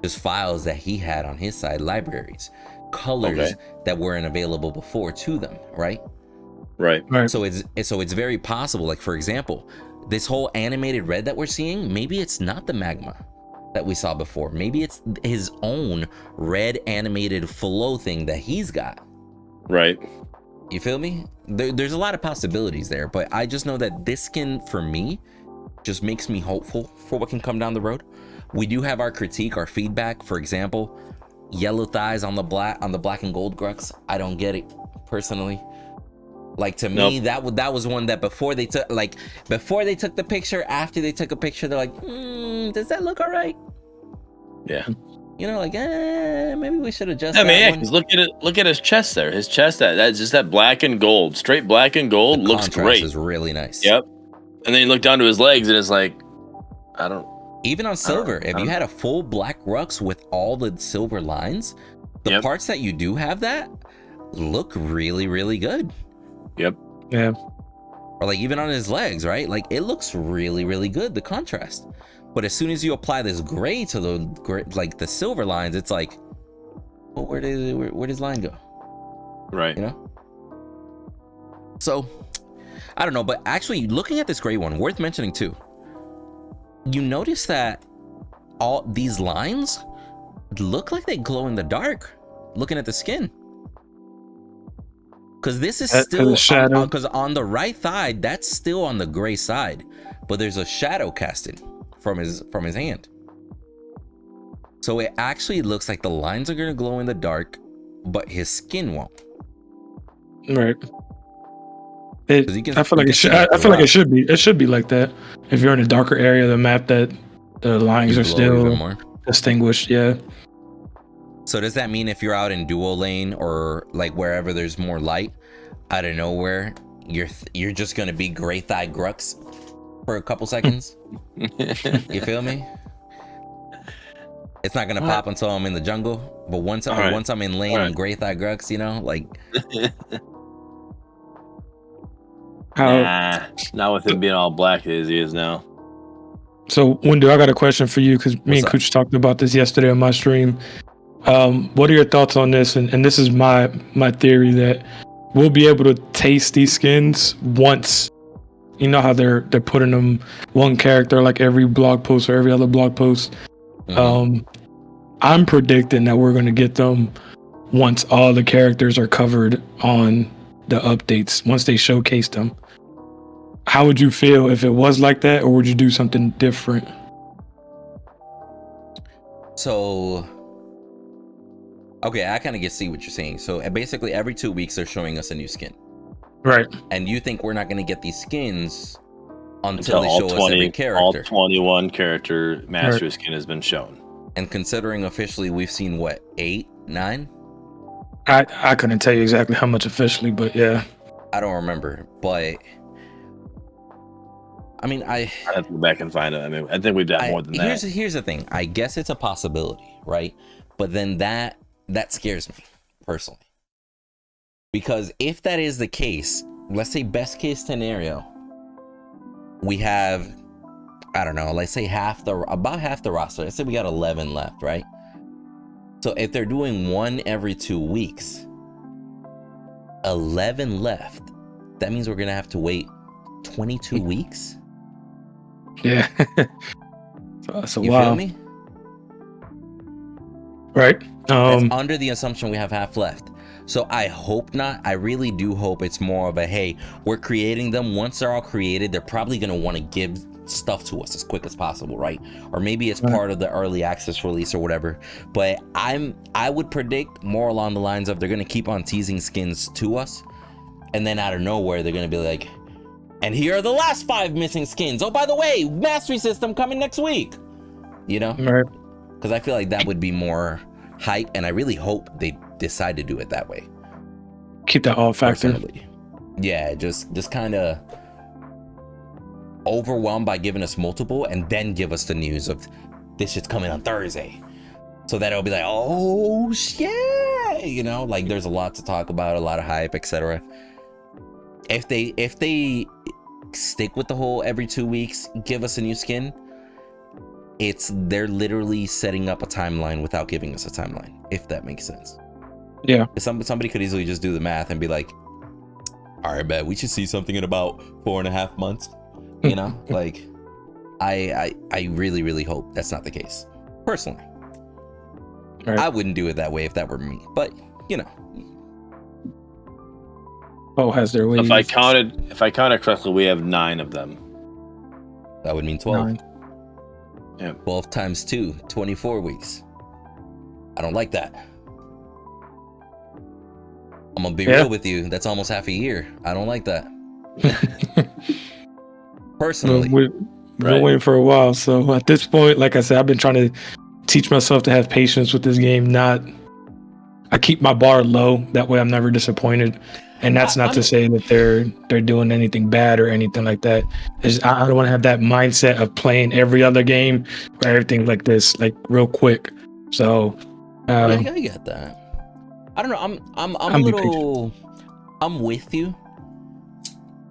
just files that he had on his side, libraries, colors that weren't available before to them, right? So it's very possible, like, for example, this whole animated red that we're seeing, maybe it's not the magma that we saw before. Maybe it's his own red animated flow thing that he's got. Right. You feel me? There's a lot of possibilities there, but I just know that this skin, for me, just makes me hopeful for what can come down the road. We do have our critique, our feedback. For example, yellow thighs on the black and gold Grux. I don't get it, personally. Like, to me, that was one that before they took the picture, after they took a picture, they're like, does that look all right? Yeah. You know, like, maybe we should adjust. I mean, yeah, because look at his chest there. His chest, that's just that black and gold, straight black and gold, looks great. Is really nice. Yep. And then you look down to his legs, and it's like, I don't. Even on silver, if you had a full black Rux with all the silver lines, the parts that you do have that look really, really good. Yep. Yeah. Or like even on his legs, right? Like, it looks really, really good, the contrast. But as soon as you apply this gray to the silver lines, it's like, well, where does line go? Right. You know? So, I don't know, but actually looking at this gray one, worth mentioning too, you notice that all these lines look like they glow in the dark looking at the skin. Because this is still shadow. Because on the right thigh, that's still on the gray side, but there's a shadow casted from his hand. So it actually looks like the lines are gonna glow in the dark, but his skin won't. Right. I feel like it should. I feel like it should be. It should be like that. If you're in a darker area of the map, that the lines are still distinguished. Yeah. So does that mean if you're out in dual lane or like wherever there's more light, out of nowhere, you're just gonna be gray thigh Grux for a couple seconds? You feel me? It's not gonna pop until I'm in the jungle, but once I'm in lane, I'm gray thigh Grux. You know, like. Not with him being all black as he is now. So, Windu, I got a question for you because me and Cooch talked about this yesterday on my stream. What are your thoughts on this? And this is my theory that we'll be able to taste these skins once, you know how they're putting them one character like every blog post or every other blog post. I'm predicting that we're going to get them once all the characters are covered on the updates, once they showcase them. How would you feel if it was like that, or would you do something different? So, okay, I kind of see what you're saying. So basically every 2 weeks they're showing us a new skin. Right. And you think we're not going to get these skins until they show us every character. All 21 character master skin has been shown. And considering officially we've seen what, 8, 9? I couldn't tell you exactly how much officially, but yeah. I don't remember, but I mean, I have to go back and find it. I mean, I think we've done more than that. Here's the thing. I guess it's a possibility, right? But then that scares me personally. Because if that is the case, let's say best case scenario, we have, I don't know, let's say about half the roster. Let's say we got 11 left, right? So if they're doing one every 2 weeks, 11 left, that means we're going to have to wait 22 weeks? Yeah. So you wow. feel me? Right. That's under the assumption we have half left. So I hope not. I really do hope it's more of a, hey, we're creating them. Once they're all created, they're probably going to want to give stuff to us as quick as possible, right? Or maybe it's part of the early access release or whatever. But I would predict more along the lines of they're going to keep on teasing skins to us. And then out of nowhere, they're going to be like, and here are the last 5 missing skins. Oh, by the way, mastery system coming next week. You know? Right. Because I feel like that would be more hype, and I really hope they decide to do it that way. Keep that all factor. Personally. Yeah, just kind of overwhelmed by giving us multiple, and then give us the news of this shit's coming on Thursday. So that it'll be like, oh shit, you know, like there's a lot to talk about, a lot of hype, etc. If they stick with the whole every 2 weeks, give us a new skin, they're literally setting up a timeline without giving us a timeline, if that makes sense. Yeah. Somebody could easily just do the math and be like, all right, bet we should see something in about 4.5 months. You know, like I really, really hope that's not the case. Personally, right. I wouldn't do it that way if that were me, but you know. Has their ways. If I counted correctly, we have 9 of them. That would mean 12. 9. Yeah. 12 times 2, 24 weeks. I don't like that. I'm gonna be real with you. That's almost half a year. I don't like that. Personally. We've been waiting for a while. So at this point, like I said, I've been trying to teach myself to have patience with this game. I keep my bar low. That way I'm never disappointed. And that's not to say that they're doing anything bad or anything like that. I don't want to have that mindset of playing every other game where everything's like this, like real quick. So I get that. I don't know. I'm a little. I'm with you,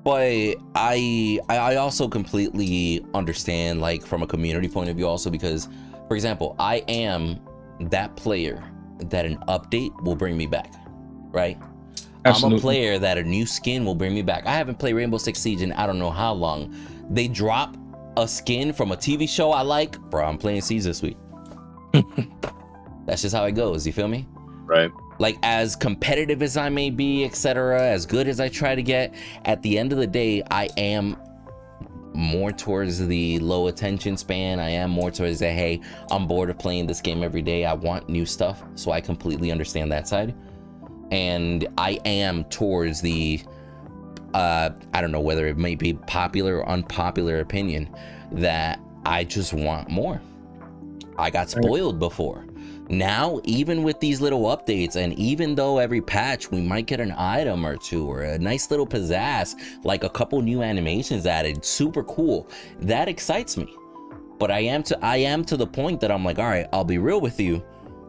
but I also completely understand, like from a community point of view, also because, for example, I am that player that an update will bring me back, right? Absolutely. I'm a player that a new skin will bring me back. I haven't played Rainbow Six Siege in I don't know how long. They drop a skin from a TV show I like, bro, I'm playing Siege this week. That's just how it goes. You feel me? Right. Like as competitive as I may be, etc., as good as I try to get, at the end of the day, I am more towards the low attention span. I am more towards the, hey, I'm bored of playing this game every day. I want new stuff. So I completely understand that side. And I am towards the, I don't know whether it may be popular or unpopular opinion, that I just want more. I got spoiled before. Now, even with these little updates, and even though every patch we might get an item or two or a nice little pizzazz, like a couple new animations added, super cool, that excites me. But I am to the point that I'm like, all right, I'll be real with you.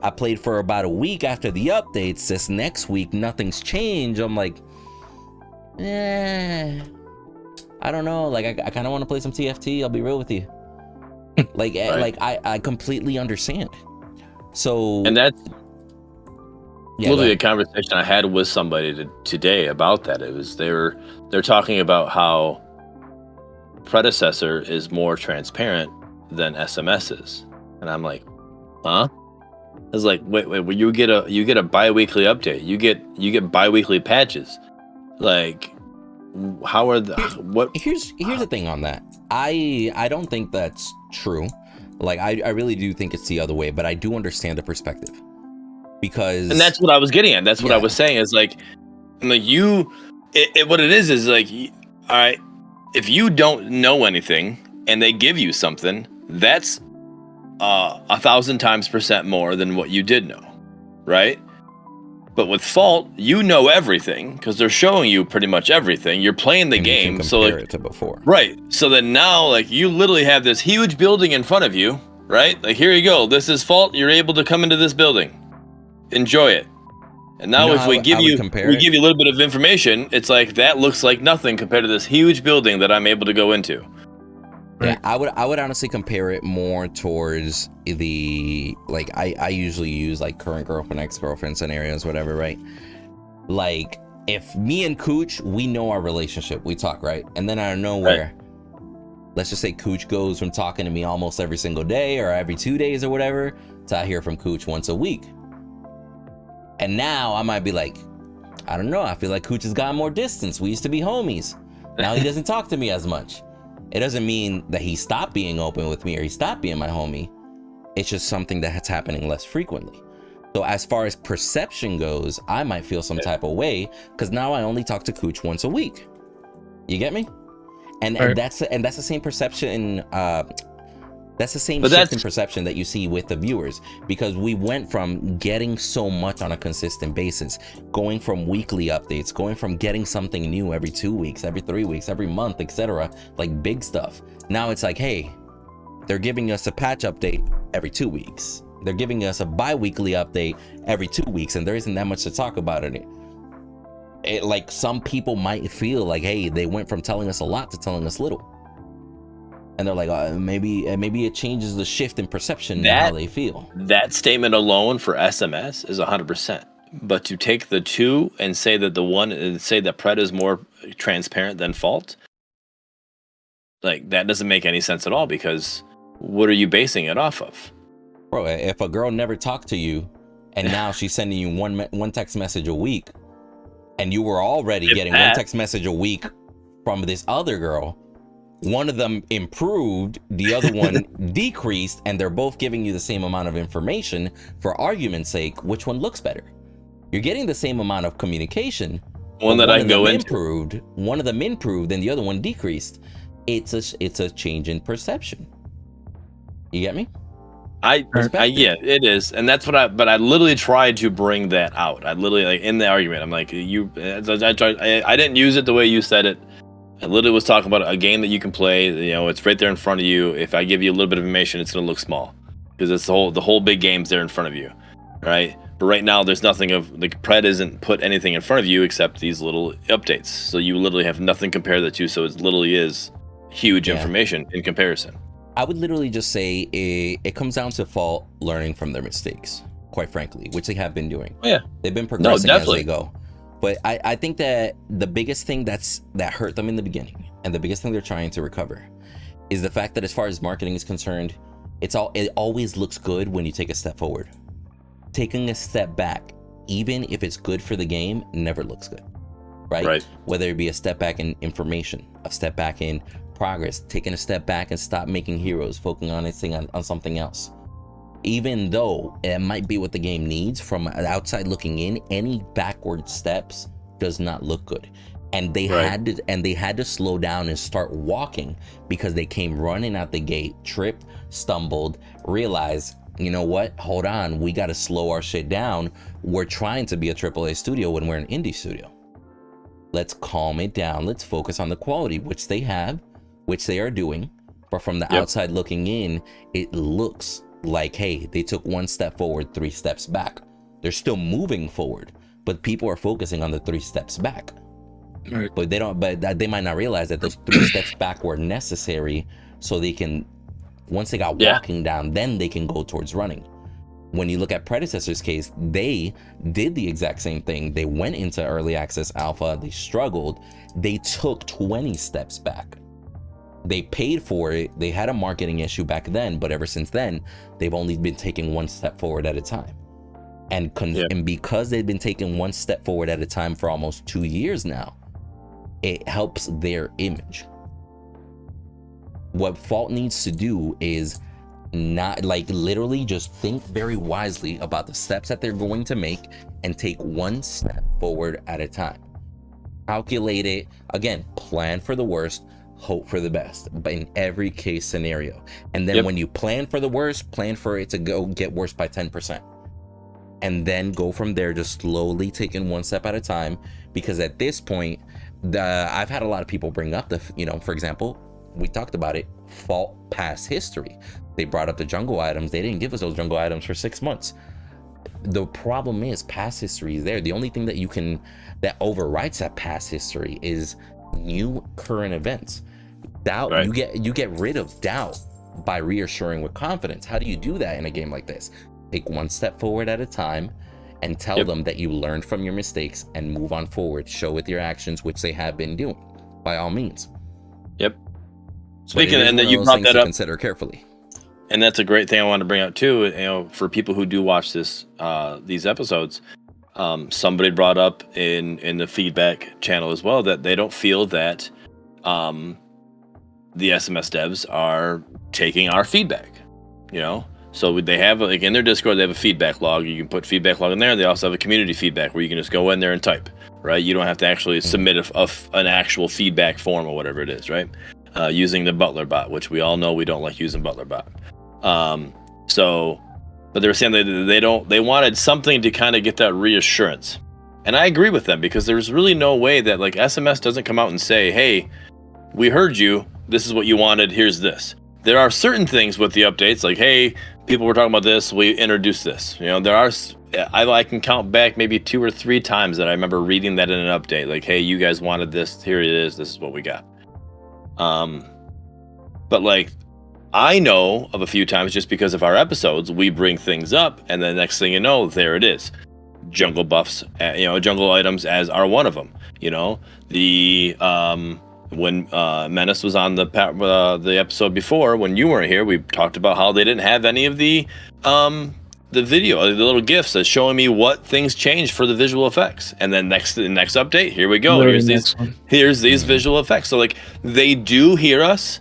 I played for about a week after the updates. This next week, nothing's changed. I'm like, I don't know. Like, I kind of want to play some TFT. I'll be real with you. Like, I completely understand. So, and that's literally a conversation I had with somebody today about that. It was they're talking about how Predecessor is more transparent than SMS is. And I'm like, huh? I was like, wait, well, you get a bi-weekly update. You get bi-weekly patches. Like, how are the what? Here's the thing on that. I don't think that's true. Like, I really do think it's the other way, but I do understand the perspective, because, and that's what I was getting at. That's what I was saying is like, and like what it is like, all right, if you don't know anything and they give you something, that's 1,000 times % more than what you did know, right? But with Fault, you know everything because they're showing you pretty much everything. You're playing the game, you can so compare like it to before, right? So then now, like, you literally have this huge building in front of you, right? Like, here you go. This is Fault. You're able to come into this building, enjoy it. And now, if we give you a little bit of information, it's like that looks like nothing compared to this huge building that I'm able to go into. Yeah, I would honestly compare it more towards the, like, I usually use like current girlfriend, ex-girlfriend scenarios, whatever, right? Like, if me and Cooch, we know our relationship, we talk, right? And then out of nowhere, let's just say Cooch goes from talking to me almost every single day or every 2 days or whatever to I hear from Cooch once a week. And now I might be like, I don't know, I feel like Cooch has gotten more distance. We used to be homies. Now he doesn't talk to me as much. It doesn't mean that he stopped being open with me or he stopped being my homie. It's just something that's happening less frequently. So as far as perception goes, I might feel some type of way because now I only talk to Cooch once a week. You get me? And that's the same perception. That's the same shift in perception that you see with the viewers, because we went from getting so much on a consistent basis, going from weekly updates, going from getting something new every 2 weeks, every 3 weeks, every month, etc., like big stuff. Now it's like, hey, they're giving us a patch update every 2 weeks. They're giving us a bi-weekly update every 2 weeks, and there isn't that much to talk about in it. Like, some people might feel like, hey, they went from telling us a lot to telling us little. And they're like, maybe it changes the shift in perception and how they feel. That statement alone for SMS is 100%. But to take the two and say that that Pred is more transparent than Fault, like, that doesn't make any sense at all, because what are you basing it off of? Bro, if a girl never talked to you and now she's sending you one text message a week, and you were already getting one text message a week from this other girl, one of them improved, the other one decreased, and they're both giving you the same amount of information, for argument's sake, which one looks better? You're getting the same amount of communication. One that I go into. Improved, one of them improved, and the other one decreased. It's a change in perception. You get me? Yeah, it is, and that's what I literally tried to bring that out. I literally, like, in the argument, I'm like, I didn't use it the way you said it. I literally was talking about a game that you can play. You know, it's right there in front of you. If I give you a little bit of information, it's going to look small because it's the whole big game's there in front of you, right? But right now, there's nothing of, like, Pred isn't put anything in front of you except these little updates. So you literally have nothing to compare that to. So it literally is huge information in comparison. I would literally just say it comes down to Fault learning from their mistakes, quite frankly, which they have been doing. Oh, yeah, they've been progressing as they go. But I think that the biggest thing that hurt them in the beginning, and the biggest thing they're trying to recover, is the fact that as far as marketing is concerned, it always looks good when you take a step forward. Taking a step back, even if it's good for the game, never looks good, right? Whether it be a step back in information, a step back in progress, taking a step back and stop making heroes, focusing on something else. Even though it might be what the game needs, from outside looking in, any backward steps does not look good. And they had to slow down and start walking, because they came running out the gate, tripped, stumbled, realized, you know what? Hold on, we got to slow our shit down. We're trying to be a AAA studio when we're an indie studio. Let's calm it down. Let's focus on the quality, which they have, which they are doing. But from the outside looking in, it looks like, hey, they took one step forward, 3 steps back. They're still moving forward, but people are focusing on the 3 steps back. Right. But they might not realize that those 3 steps back were necessary, so they can, once they got walking down, then they can go towards running. When you look at Predecessor's case, they did the exact same thing. They went into early access alpha, they struggled, they took 20 steps back. They paid for it. They had a marketing issue back then, but ever since then, they've only been taking one step forward at a time. And because they've been taking one step forward at a time for almost 2 years now, it helps their image. What Fault needs to do is not, like, literally just think very wisely about the steps that they're going to make and take one step forward at a time. Calculate it. Again, plan for the worst, hope for the best, but in every case scenario. And then when you plan for the worst, plan for it to get worse by 10%. And then go from there, just slowly taking one step at a time. Because at this point, I've had a lot of people bring up for example, we talked about it, Fault past history. They brought up the jungle items. They didn't give us those jungle items for 6 months. The problem is past history is there. The only thing that overwrites that past history is new current events. Doubt, right. You get rid of doubt by reassuring with confidence. How do you do that in a game like this? Take one step forward at a time and tell them that you learned from your mistakes and move on forward. Show with your actions, which they have been doing, by all means. Yep. Speaking, and then you brought that up. Consider carefully. And that's a great thing I want to bring out too. For people who do watch these episodes, somebody brought up in the feedback channel as well that they don't feel that the SMS devs are taking our feedback. So they have, like, in their Discord, they have a feedback log. You can put feedback log in there. They also have a community feedback where you can just go in there and type. Right? You don't have to actually submit an actual feedback form or whatever it is. Right? Using the Butler bot, which we all know we don't like using Butler bot. But they were saying they wanted something to kind of get that reassurance. And I agree with them, because there's really no way that, like, SMS doesn't come out and say, hey, we heard you. This is what you wanted. Here's this. There are certain things with the updates, like, hey, people were talking about this. We introduced this. I can count back maybe 2 or 3 times that I remember reading that in an update. Like, hey, you guys wanted this. Here it is. This is what we got. But, like, I know of a few times, just because of our episodes, we bring things up, and the next thing you know, there it is. Jungle buffs, jungle items as are one of them. When Menace was on the episode before, when you weren't here, we talked about how they didn't have any of the video, the little GIFs that's showing me what things changed for the visual effects. And then the next update, here we go. Here's these visual effects. So, like, they do hear us.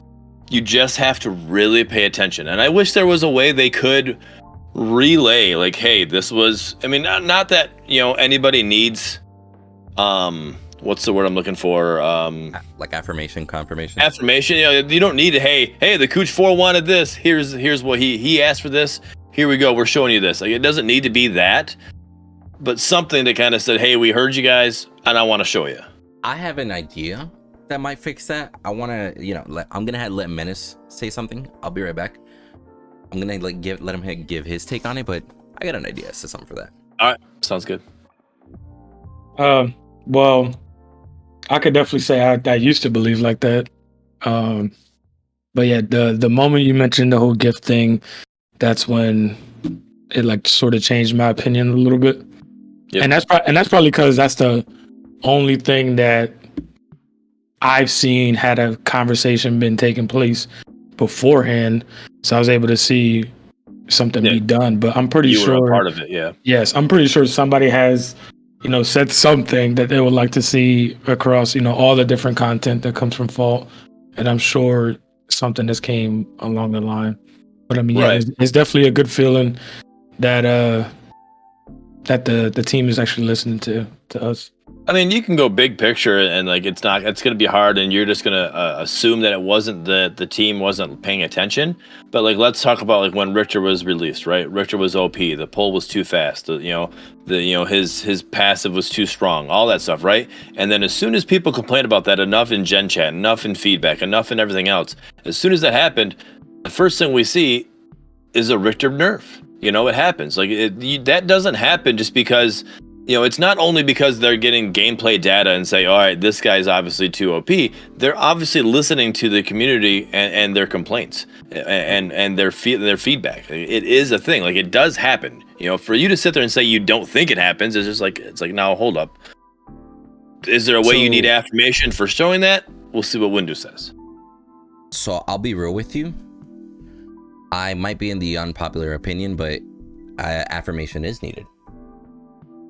You just have to really pay attention. And I wish there was a way they could relay, like, hey, this was, I mean, not that, anybody needs, what's the word I'm looking for? Like affirmation, confirmation. Affirmation. You don't need to, hey, the Cooch 4 wanted this. Here's what he asked for this. Here we go. We're showing you this. Like, it doesn't need to be that, but something that kind of said, hey, we heard you guys, and I want to show you. I have an idea that might fix that. I want to, I'm gonna let Menace say something. I'll be right back. I'm gonna let him give his take on it, but I got an idea to something for that. All right, sounds good. Well, I could definitely say I used to believe like that. But yeah, the moment you mentioned the whole gift thing, that's when it, like, sort of changed my opinion a little bit. Yep. And that's probably because that's the only thing that I've seen had a conversation been taking place beforehand, so I was able to see something be done. But I'm pretty sure you were a part of it. Yeah. Yes, I'm pretty sure somebody has, said something that they would like to see across, all the different content that comes from Fault, and I'm sure something just came along the line. But I mean, right. It's definitely a good feeling that that the team is actually listening to us. I mean, you can go big picture, and, like, it's going to be hard, and you're just going to assume that it wasn't the team wasn't paying attention. But, like, let's talk about, like, when Richter was released, right? Richter was OP. The pull was too fast. His passive was too strong. All that stuff, right? And then as soon as people complained about that enough in Gen Chat, enough in feedback, enough in everything else, as soon as that happened, the first thing we see is a Richter nerf. It happens. Like, that doesn't happen just because. It's not only because they're getting gameplay data and say, all right, this guy's obviously too OP. They're obviously listening to the community and their complaints and their feedback. It is a thing. Like, it does happen. For you to sit there and say you don't think it happens, it's like, now hold up. Is there a way you need affirmation for showing that? We'll see what Windu says. So I'll be real with you. I might be in the unpopular opinion, but affirmation is needed.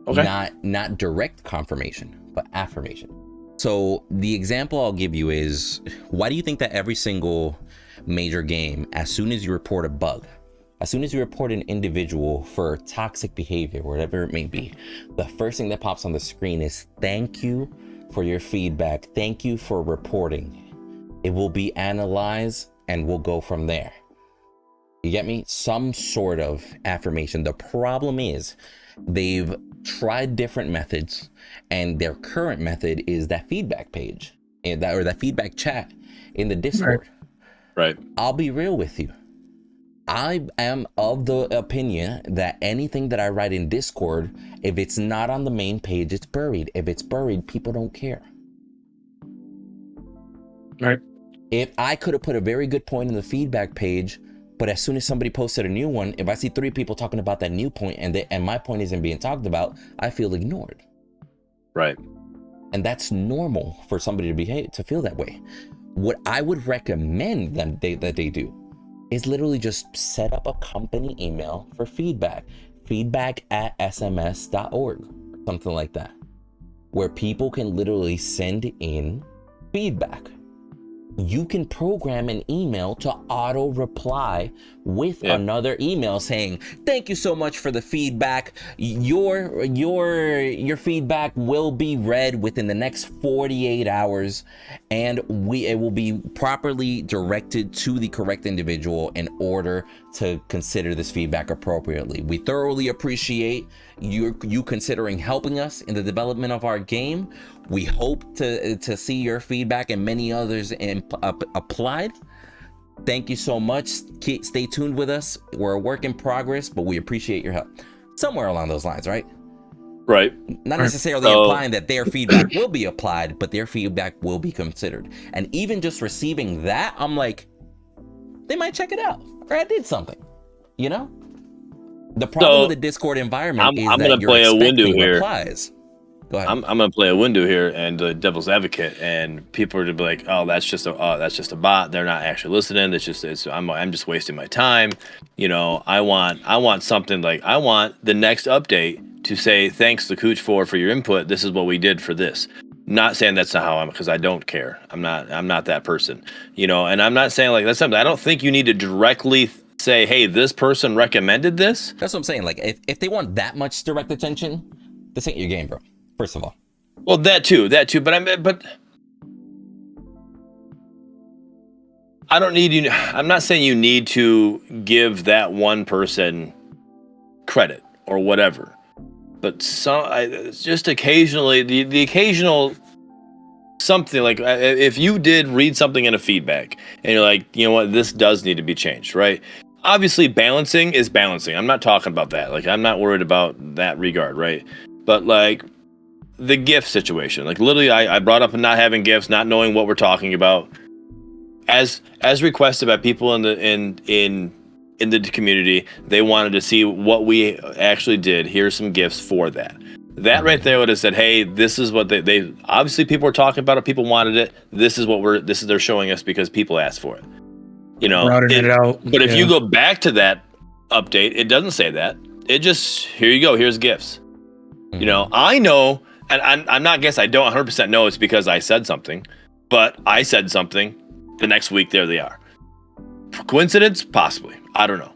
Okay. Not direct confirmation, but affirmation. So the example I'll give you is, why do you think that every single major game, as soon as you report a bug, as soon as you report an individual for toxic behavior, whatever it may be, the first thing that pops on the screen is thank you for your feedback. Thank you for reporting. It will be analyzed and we'll go from there. You get me? Some sort of affirmation. The problem is they've tried different methods, and their current method is that feedback page and that feedback chat in the Discord. Right. I'll be real with you. I am of the opinion that anything that I write in Discord, if it's not on the main page, it's buried. If it's buried, people don't care. Right. If I could have put a very good point in the feedback page, but as soon as somebody posted a new one, if I see 3 people talking about that new point and my point isn't being talked about, I feel ignored. Right. And that's normal for somebody to feel that way. What I would recommend that they do is literally just set up a company email for feedback@sms.org, something like that, where people can literally send in feedback. You can program an email to auto reply with another email saying, thank you so much for the feedback. Your feedback will be read within the next 48 hours, and it will be properly directed to the correct individual in order to consider this feedback appropriately. We thoroughly appreciate you considering helping us in the development of our game. We hope to see your feedback and many others applied. Thank you so much. Stay tuned with us. We're a work in progress, but we appreciate your help. Somewhere along those lines, right? Right. Not necessarily implying that their feedback will be applied, but their feedback will be considered. And even just receiving that, I'm like, they might check it out, or I did something, you know? The problem with the Discord environment is that you're expecting replies. Go ahead. I'm gonna play a Windu here and the devil's advocate, and people are to be like, "Oh, that's just a bot. They're not actually listening. I'm just wasting my time." You know, I want something like, I want the next update to say, "Thanks to Cooch for your input. This is what we did for this." Not saying that's not how I'm, because I don't care. I'm not that person. You know, and I'm not saying like that's something. I don't think you need to directly say, "Hey, this person recommended this." That's what I'm saying. Like, if they want that much direct attention, this ain't your game, bro. First of all. Well, that too. But I don't need you. I'm not saying you need to give that one person credit or whatever. But just occasionally, the occasional something like, if you did read something in a feedback and you're like, you know what, this does need to be changed, right? Obviously, balancing is balancing. I'm not talking about that. Like, I'm not worried about that regard, right? But like the GIF situation, like literally, I brought up not having GIFs, not knowing what we're talking about, as requested by people in the community. They wanted to see what we actually did. Here's some GIFs for that. That right there would have said, hey, this is what they obviously, people were talking about it. People wanted it. This is what they're showing us because people asked for it. You know, it out. But if you go back to that update, it doesn't say that. It just, here you go. Here's GIFs. You know, I know, and I'm not guess I don't 100% know it's because I said something, but I said something. The next week, there they are. Coincidence? Possibly. I don't know.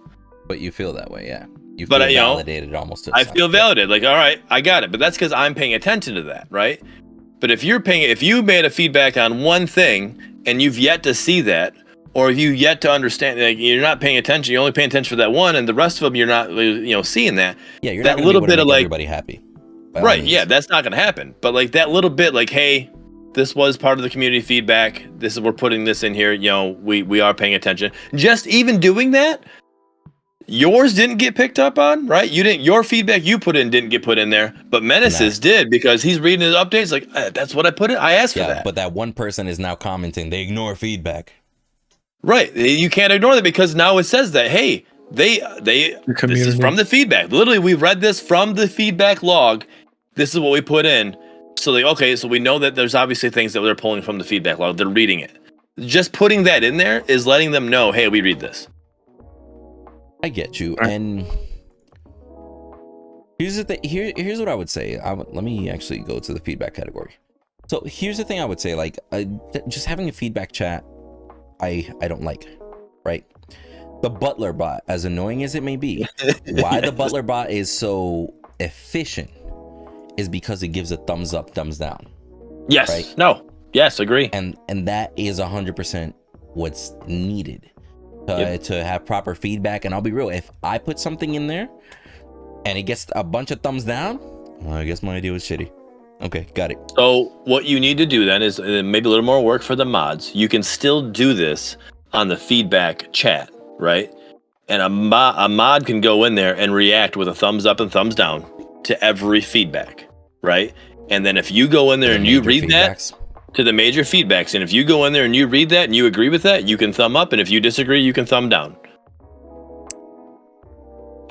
But you feel that way, yeah. You feel validated almost. I feel validated. Like, all right, I got it. But that's because I'm paying attention to that, right? But if you made a feedback on one thing and you've yet to see that, or if you yet to understand, like, you're not paying attention, you're only paying attention for that one, and the rest of them you're not, seeing that. Yeah, you're that not little bit of like everybody happy. Right? Yeah, that's not gonna happen. But like that little bit, like, hey, this was part of the community feedback. We're putting this in here. You know, we are paying attention. Just even doing that, yours didn't get picked up on, right? Your feedback you put in didn't get put in there, but Menace's did, because he's reading his updates like, that's what I put in. I asked for that. But that one person is now commenting. They ignore feedback. Right. You can't ignore that, because now it says that, hey, this is from the feedback. Literally, we read this from the feedback log. This is what we put in. So like, okay, so we know that there's obviously things that they're pulling from the feedback log. They're reading it. just putting that in there is letting them know, hey, we read this. I get you. And here's the thing. Here's what I would say. Let me actually go to the feedback category. So here's the thing I would say, like, just having a feedback chat, I don't like, right? The Butler bot, as annoying as it may be, why the Butler bot is so efficient is because it gives a thumbs up, thumbs down. Yes. Right? No. Yes, agree. And that is 100% what's needed to have proper feedback. And I'll be real, if I put something in there and it gets a bunch of thumbs down, well, I guess my idea was shitty. Okay, got it. So what you need to do then is maybe a little more work for the mods. You can still do this on the feedback chat, right? And a mod can go in there and react with a thumbs up and thumbs down to every feedback, right? And then if you go in there and you read that to the major feedbacks, and if you go in there and you read that and you agree with that, you can thumb up, and if you disagree, you can thumb down.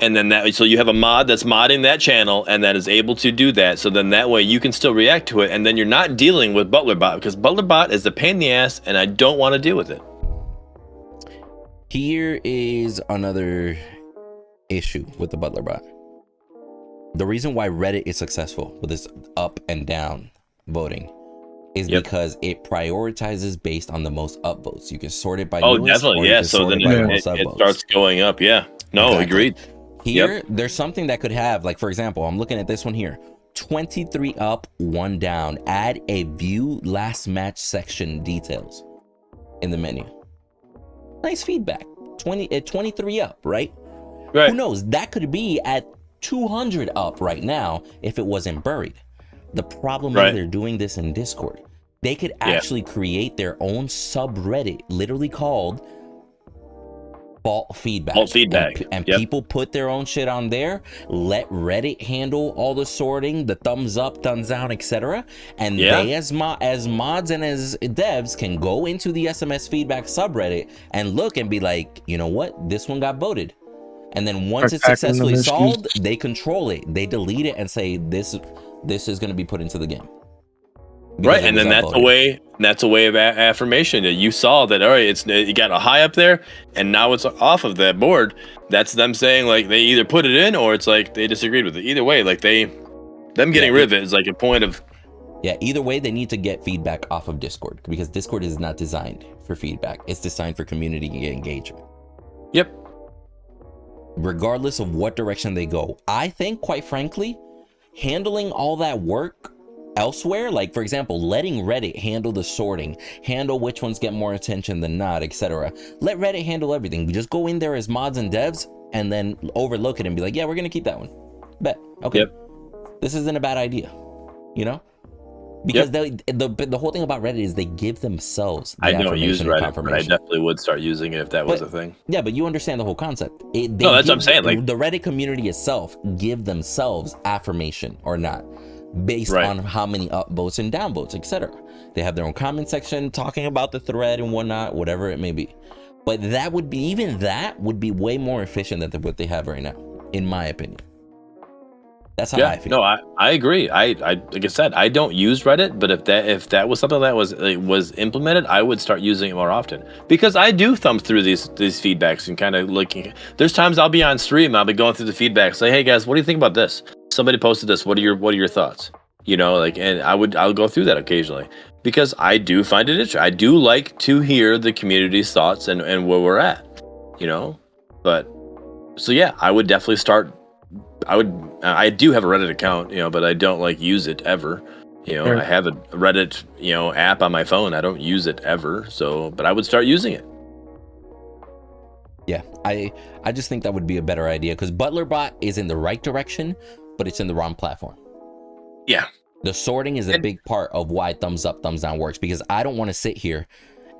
And then so you have a mod that's modding that channel and that is able to do that. So then that way you can still react to it, and then you're not dealing with ButlerBot, because ButlerBot is a pain in the ass, and I don't want to deal with it. Here is another issue with the ButlerBot. The reason why Reddit is successful with this up and down voting is because it prioritizes based on the most upvotes. You can sort it by newest, definitely, yeah. So then it starts going up, yeah. No, exactly. Agreed. Here, there's something that could have, like, for example, I'm looking at this one here. 23 up, 1 down. Add a view last match section details in the menu. Nice feedback. 23 up, right? Right. Who knows? That could be at 200 up right now if it wasn't buried. The problem is they're doing this in Discord. They could actually create their own subreddit, literally called Fault Feedback. Fault Feedback. And people put their own shit on there. Let Reddit handle all the sorting, the thumbs up, thumbs down, etc. And they, as mods and as devs, can go into the SMS feedback subreddit and look and be like, you know what? This one got voted. And then once it's successfully solved, they control it. They delete it and say, this is going to be put into the game. Right, and then that's a way of affirmation that you saw that, all right, you got a high up there, and now it's off of that board. That's them saying, like, they either put it in or it's like they disagreed with it. Either way, like them getting rid of it is like a point of. Yeah, either way, they need to get feedback off of Discord, because Discord is not designed for feedback. It's designed for community engagement. Yep. Regardless of what direction they go, I think, quite frankly, handling all that work elsewhere, like, for example, letting Reddit handle the sorting, handle which ones get more attention than not, etc. Let Reddit handle everything. We just go in there as mods and devs and then overlook it and be like, yeah, we're gonna keep that one. Bet. Okay. This isn't a bad idea, you know? Because the whole thing about Reddit is they give themselves the I don't use Reddit, but I definitely would start using it if that was a thing. Yeah, but you understand the whole concept. No, that's what I'm saying. Like, the Reddit community itself give themselves affirmation or not, based on how many upvotes and downvotes, etc. They have their own comment section talking about the thread and whatnot, whatever it may be. But that would be way more efficient than what they have right now, in my opinion. That's how I feel. No, I agree. I like I said, I don't use Reddit, but if that was something that was implemented, I would start using it more often, because I do thumb through these feedbacks and kind of looking. There's times I'll be on stream, I'll be going through the feedback, say, hey guys, what do you think about this? Somebody posted this. What are your thoughts? You know, like, and I'll go through that occasionally, because I do find it interesting. I do like to hear the community's thoughts and where we're at, you know. But so yeah, I would definitely start. I do have a Reddit account, you know, but I don't like use it ever. You know, I have a Reddit, you know, app on my phone. I don't use it ever. So, but I would start using it. Yeah, I just think that would be a better idea, because ButlerBot is in the right direction, but it's in the wrong platform. Yeah. The sorting is a big part of why thumbs up, thumbs down works, because I don't want to sit here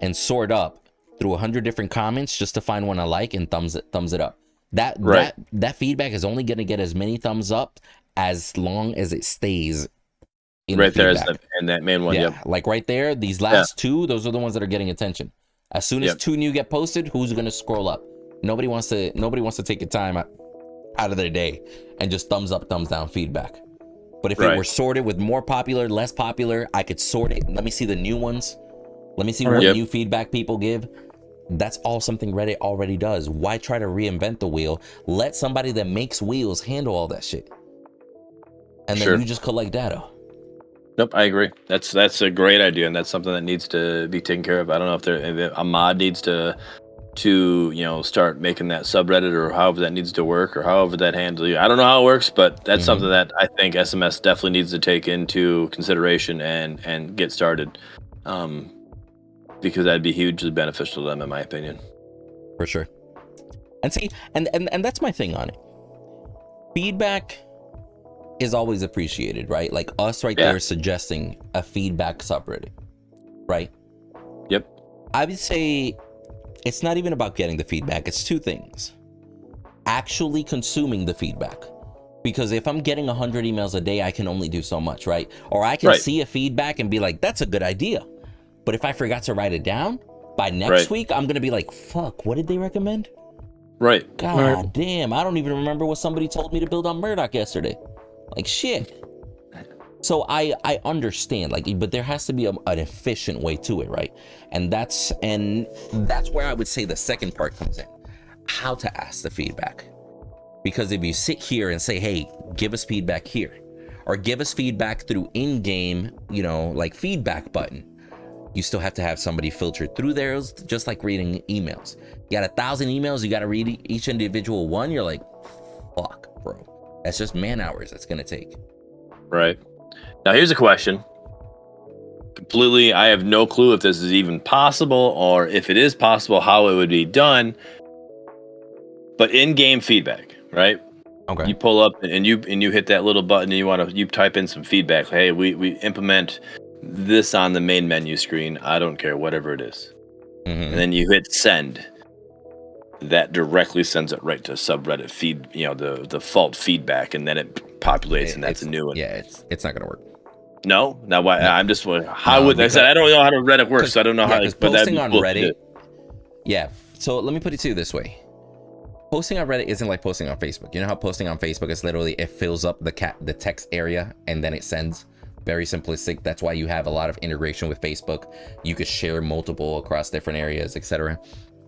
and sort up through 100 different comments just to find one I like and thumbs it up. That feedback is only going to get as many thumbs up as long as it stays in right the there and that main one. Yeah, like right there, these last two, those are the ones that are getting attention. As soon as two new get posted, who's going to scroll up? Nobody wants to take the time out of their day and just thumbs up, thumbs down feedback. But if it were sorted with more popular, less popular, I could sort it. Let me see the new ones. Let me see what new feedback people give. That's all something Reddit already does. Why try to reinvent the wheel? Let somebody that makes wheels handle all that shit. And then you just collect data. Nope, I agree. That's a great idea, and that's something that needs to be taken care of. I don't know if a mod needs to start making that subreddit, or however that needs to work, or however that handles you. I don't know how it works, but that's something that I think SMS definitely needs to take into consideration and get started, because that'd be hugely beneficial to them, in my opinion. For sure. And see, and that's my thing on it. Feedback is always appreciated, right? Like us there suggesting a feedback subreddit, right? Yep. I would say it's not even about getting the feedback. It's two things. Actually consuming the feedback. Because if I'm getting 100 emails a day, I can only do so much, right? Or I can see a feedback and be like, that's a good idea. But if I forgot to write it down, by next week, I'm going to be like, fuck, what did they recommend? Right. God damn, I don't even remember what somebody told me to build on Murdock yesterday. Like, shit. So I understand, like, but there has to be an efficient way to it, right? And that's where I would say the second part comes in. How to ask the feedback. Because if you sit here and say, hey, give us feedback here, or give us feedback through in-game, like feedback button, you still have to have somebody filter through theirs, just like reading emails. You got 1,000 emails, you got to read each individual one. You're like, fuck, bro. That's just man hours that's going to take. Right. Now, here's a question. Completely, I have no clue if this is even possible, or if it is possible, how it would be done. But in-game feedback, right? Okay. You pull up and you hit that little button and you type in some feedback. Hey, we implement this on the main menu screen. I don't care, whatever it is. And then you hit send. That directly sends it right to subreddit feed, the default feedback, and then it populates, and that's a new one. Yeah, it's not gonna work. No, now why? No. I'm just how would I said I don't know how to Reddit works, so I don't know how. But posting on Reddit, So let me put it to you this way: posting on Reddit isn't like posting on Facebook. You know how posting on Facebook is literally it fills up the text area and then it sends. Very simplistic. That's why you have a lot of integration with Facebook. You could share multiple across different areas, etc.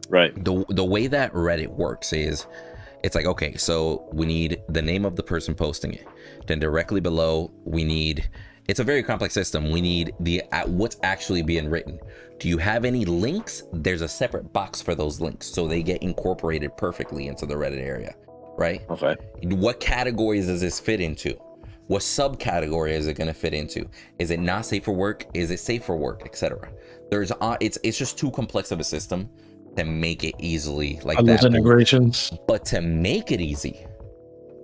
Right. The way that Reddit works is it's like, okay, so we need the name of the person posting it. Then directly below, it's a very complex system. We need what's actually being written. Do you have any links? There's a separate box for those links, so they get incorporated perfectly into the Reddit area, right? Okay. What categories does this fit into? What subcategory is it going to fit into? Is it not safe for work? Is it safe for work, etc.? It's just too complex of a system to make it easily like that. Integrations. But to make it easy,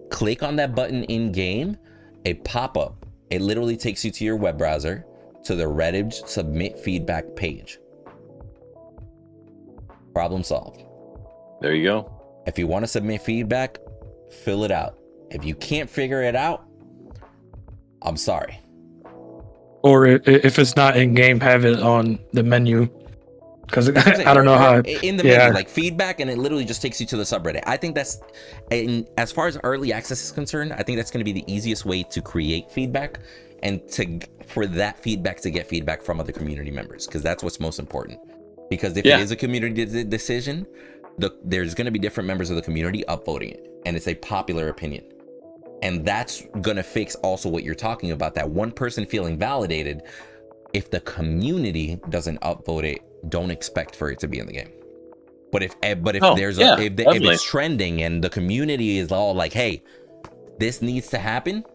click on that button in game, a pop-up. It literally takes you to your web browser, to the Reddit submit feedback page. Problem solved. There you go. If you want to submit feedback, fill it out. If you can't figure it out, I'm sorry. Or if it's not in game, have it on the menu. Because I don't know how in the menu, like feedback, and it literally just takes you to the subreddit. I think that's, as far as early access is concerned, I think that's going to be the easiest way to create feedback and for that feedback to get feedback from other community members, because that's what's most important. Because if it is a community decision, there's going to be different members of the community upvoting it, and it's a popular opinion. And that's going to fix also what you're talking about, that one person feeling validated. If the community doesn't upvote it, don't expect for it to be in the game. But if it's trending and the community is all like, hey, this needs to happen,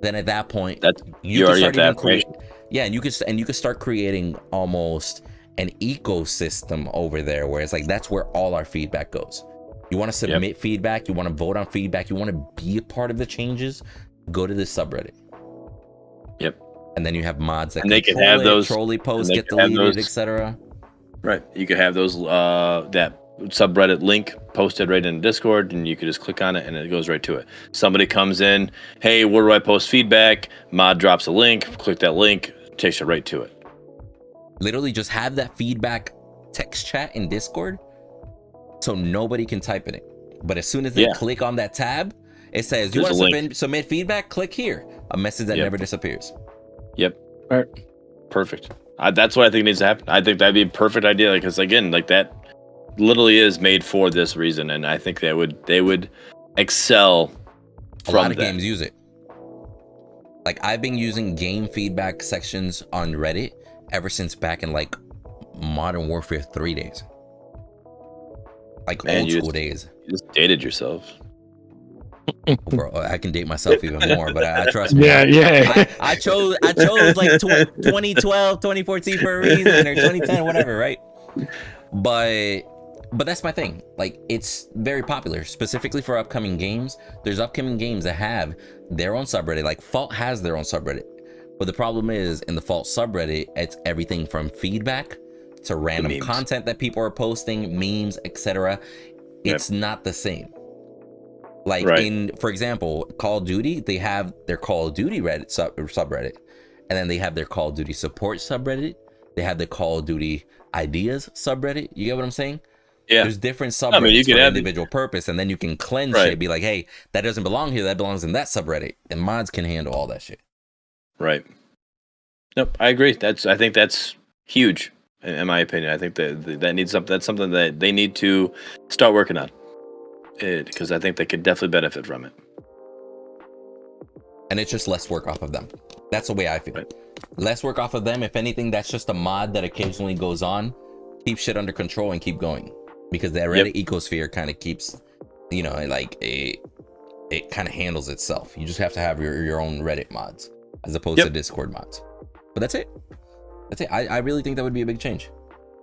then at that point you can start even creating, and you could start creating almost an ecosystem over there where it's like that's where all our feedback goes. You want to submit feedback, you want to vote on feedback, you want to be a part of the changes, go to this subreddit. Yep. And then you have mods that they can have those trolley posts get deleted, etc. Right. You could have those that subreddit link posted right in Discord, and you could just click on it and it goes right to it. Somebody comes in, hey, where do I post feedback? Mod drops a link, click that link, takes you right to it. Literally just have that feedback text chat in Discord so nobody can type in it. But as soon as they click on that tab, it says, you want to submit feedback? Click here. A message that never disappears. Yep. All right. Perfect. That's what I think needs to happen. I think that'd be a perfect idea, because again, like that literally is made for this reason, and I think they would excel. A lot of games use it. Like I've been using game feedback sections on Reddit ever since back in like Modern Warfare 3 days. Like old school days. You just dated yourself. Bro, I can date myself even more, but I trust me. Yeah. I chose like 2012, 2014 for a reason, or 2010, whatever, right? But that's my thing. Like, it's very popular, specifically for upcoming games. There's upcoming games that have their own subreddit. Like Fault has their own subreddit, but the problem is in the Fault subreddit, it's everything from feedback to random content that people are posting, memes, etc. It's not the same. Like for example, Call of Duty, they have their Call of Duty Reddit subreddit, and then they have their Call of Duty support subreddit. They have the Call of Duty ideas subreddit. You get what I'm saying? Yeah. There's different subreddits for individual purpose, and then you can cleanse shit. Be like, hey, that doesn't belong here. That belongs in that subreddit, and mods can handle all that shit. Right. Nope, I agree. I think that's huge, in my opinion. I think that needs something. That's something that they need to start working on. Because I think they could definitely benefit from it. And it's just less work off of them. That's the way I feel. Right. Less work off of them. If anything, that's just a mod that occasionally goes on. Keep shit under control and keep going. Because that Reddit ecosphere kind of keeps, you know, like it kind of handles itself. You just have to have your own Reddit mods as opposed to Discord mods. But that's it. That's it. I really think that would be a big change.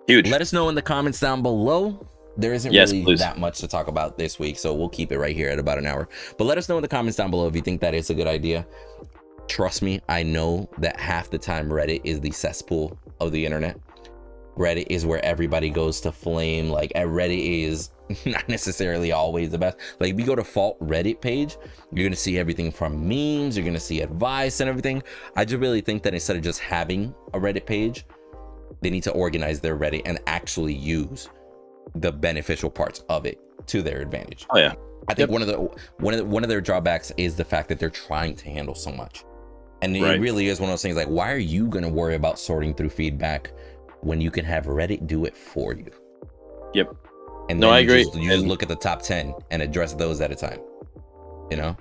Huge. Let us know in the comments down below. There isn't really that much to talk about this week, so we'll keep it right here at about an hour. But let us know in the comments down below if you think that is a good idea. Trust me, I know that half the time Reddit is the cesspool of the internet. Reddit is where everybody goes to flame. Like, Reddit is not necessarily always the best. Like, if you go to Fault Reddit page, you're going to see everything from memes, you're going to see advice and everything. I just really think that instead of just having a Reddit page, they need to organize their Reddit and actually use the beneficial parts of it to their advantage. Oh yeah, I think one of their drawbacks is the fact that they're trying to handle so much, and it really is one of those things. Like, why are you going to worry about sorting through feedback when you can have Reddit do it for you? Yep. And no, I agree. You just look at the top 10 and address those at a time. You know.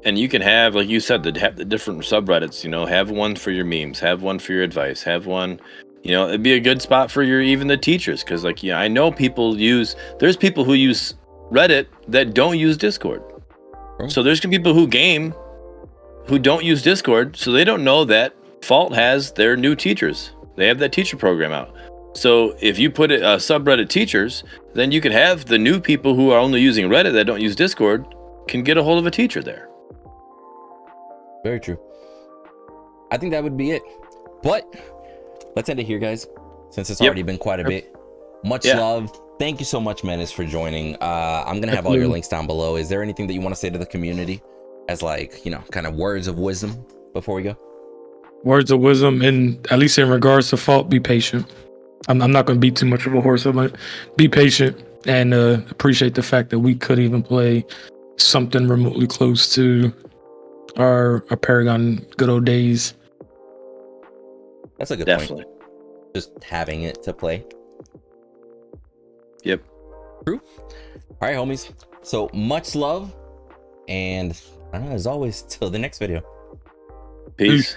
And you can have, like you said, have the different subreddits. You know, have one for your memes, have one for your advice, have one. You know, it'd be a good spot for even the teachers, because, like, yeah, I know there's people who use Reddit that don't use Discord. Oh. So there's people who game who don't use Discord, so they don't know that Fault has their new teachers. They have that teacher program out. So if you put it subreddit teachers, then you can have the new people who are only using Reddit that don't use Discord can get a hold of a teacher there. Very true. I think that would be it. But let's end it here, guys, since it's already been quite a bit. Much love. Thank you so much, Menace, for joining. I'm going to have all your links down below. Is there anything that you want to say to the community as, like, you know, kind of words of wisdom before we go? Words of wisdom, and at least in regards to Fault, be patient. I'm not going to beat too much of a horse, but be patient and appreciate the fact that we could even play something remotely close to our Paragon good old days. That's a good point. Just having it to play. Yep. True. All right, homies. So much love, and I don't know, as always, till the next video. Peace.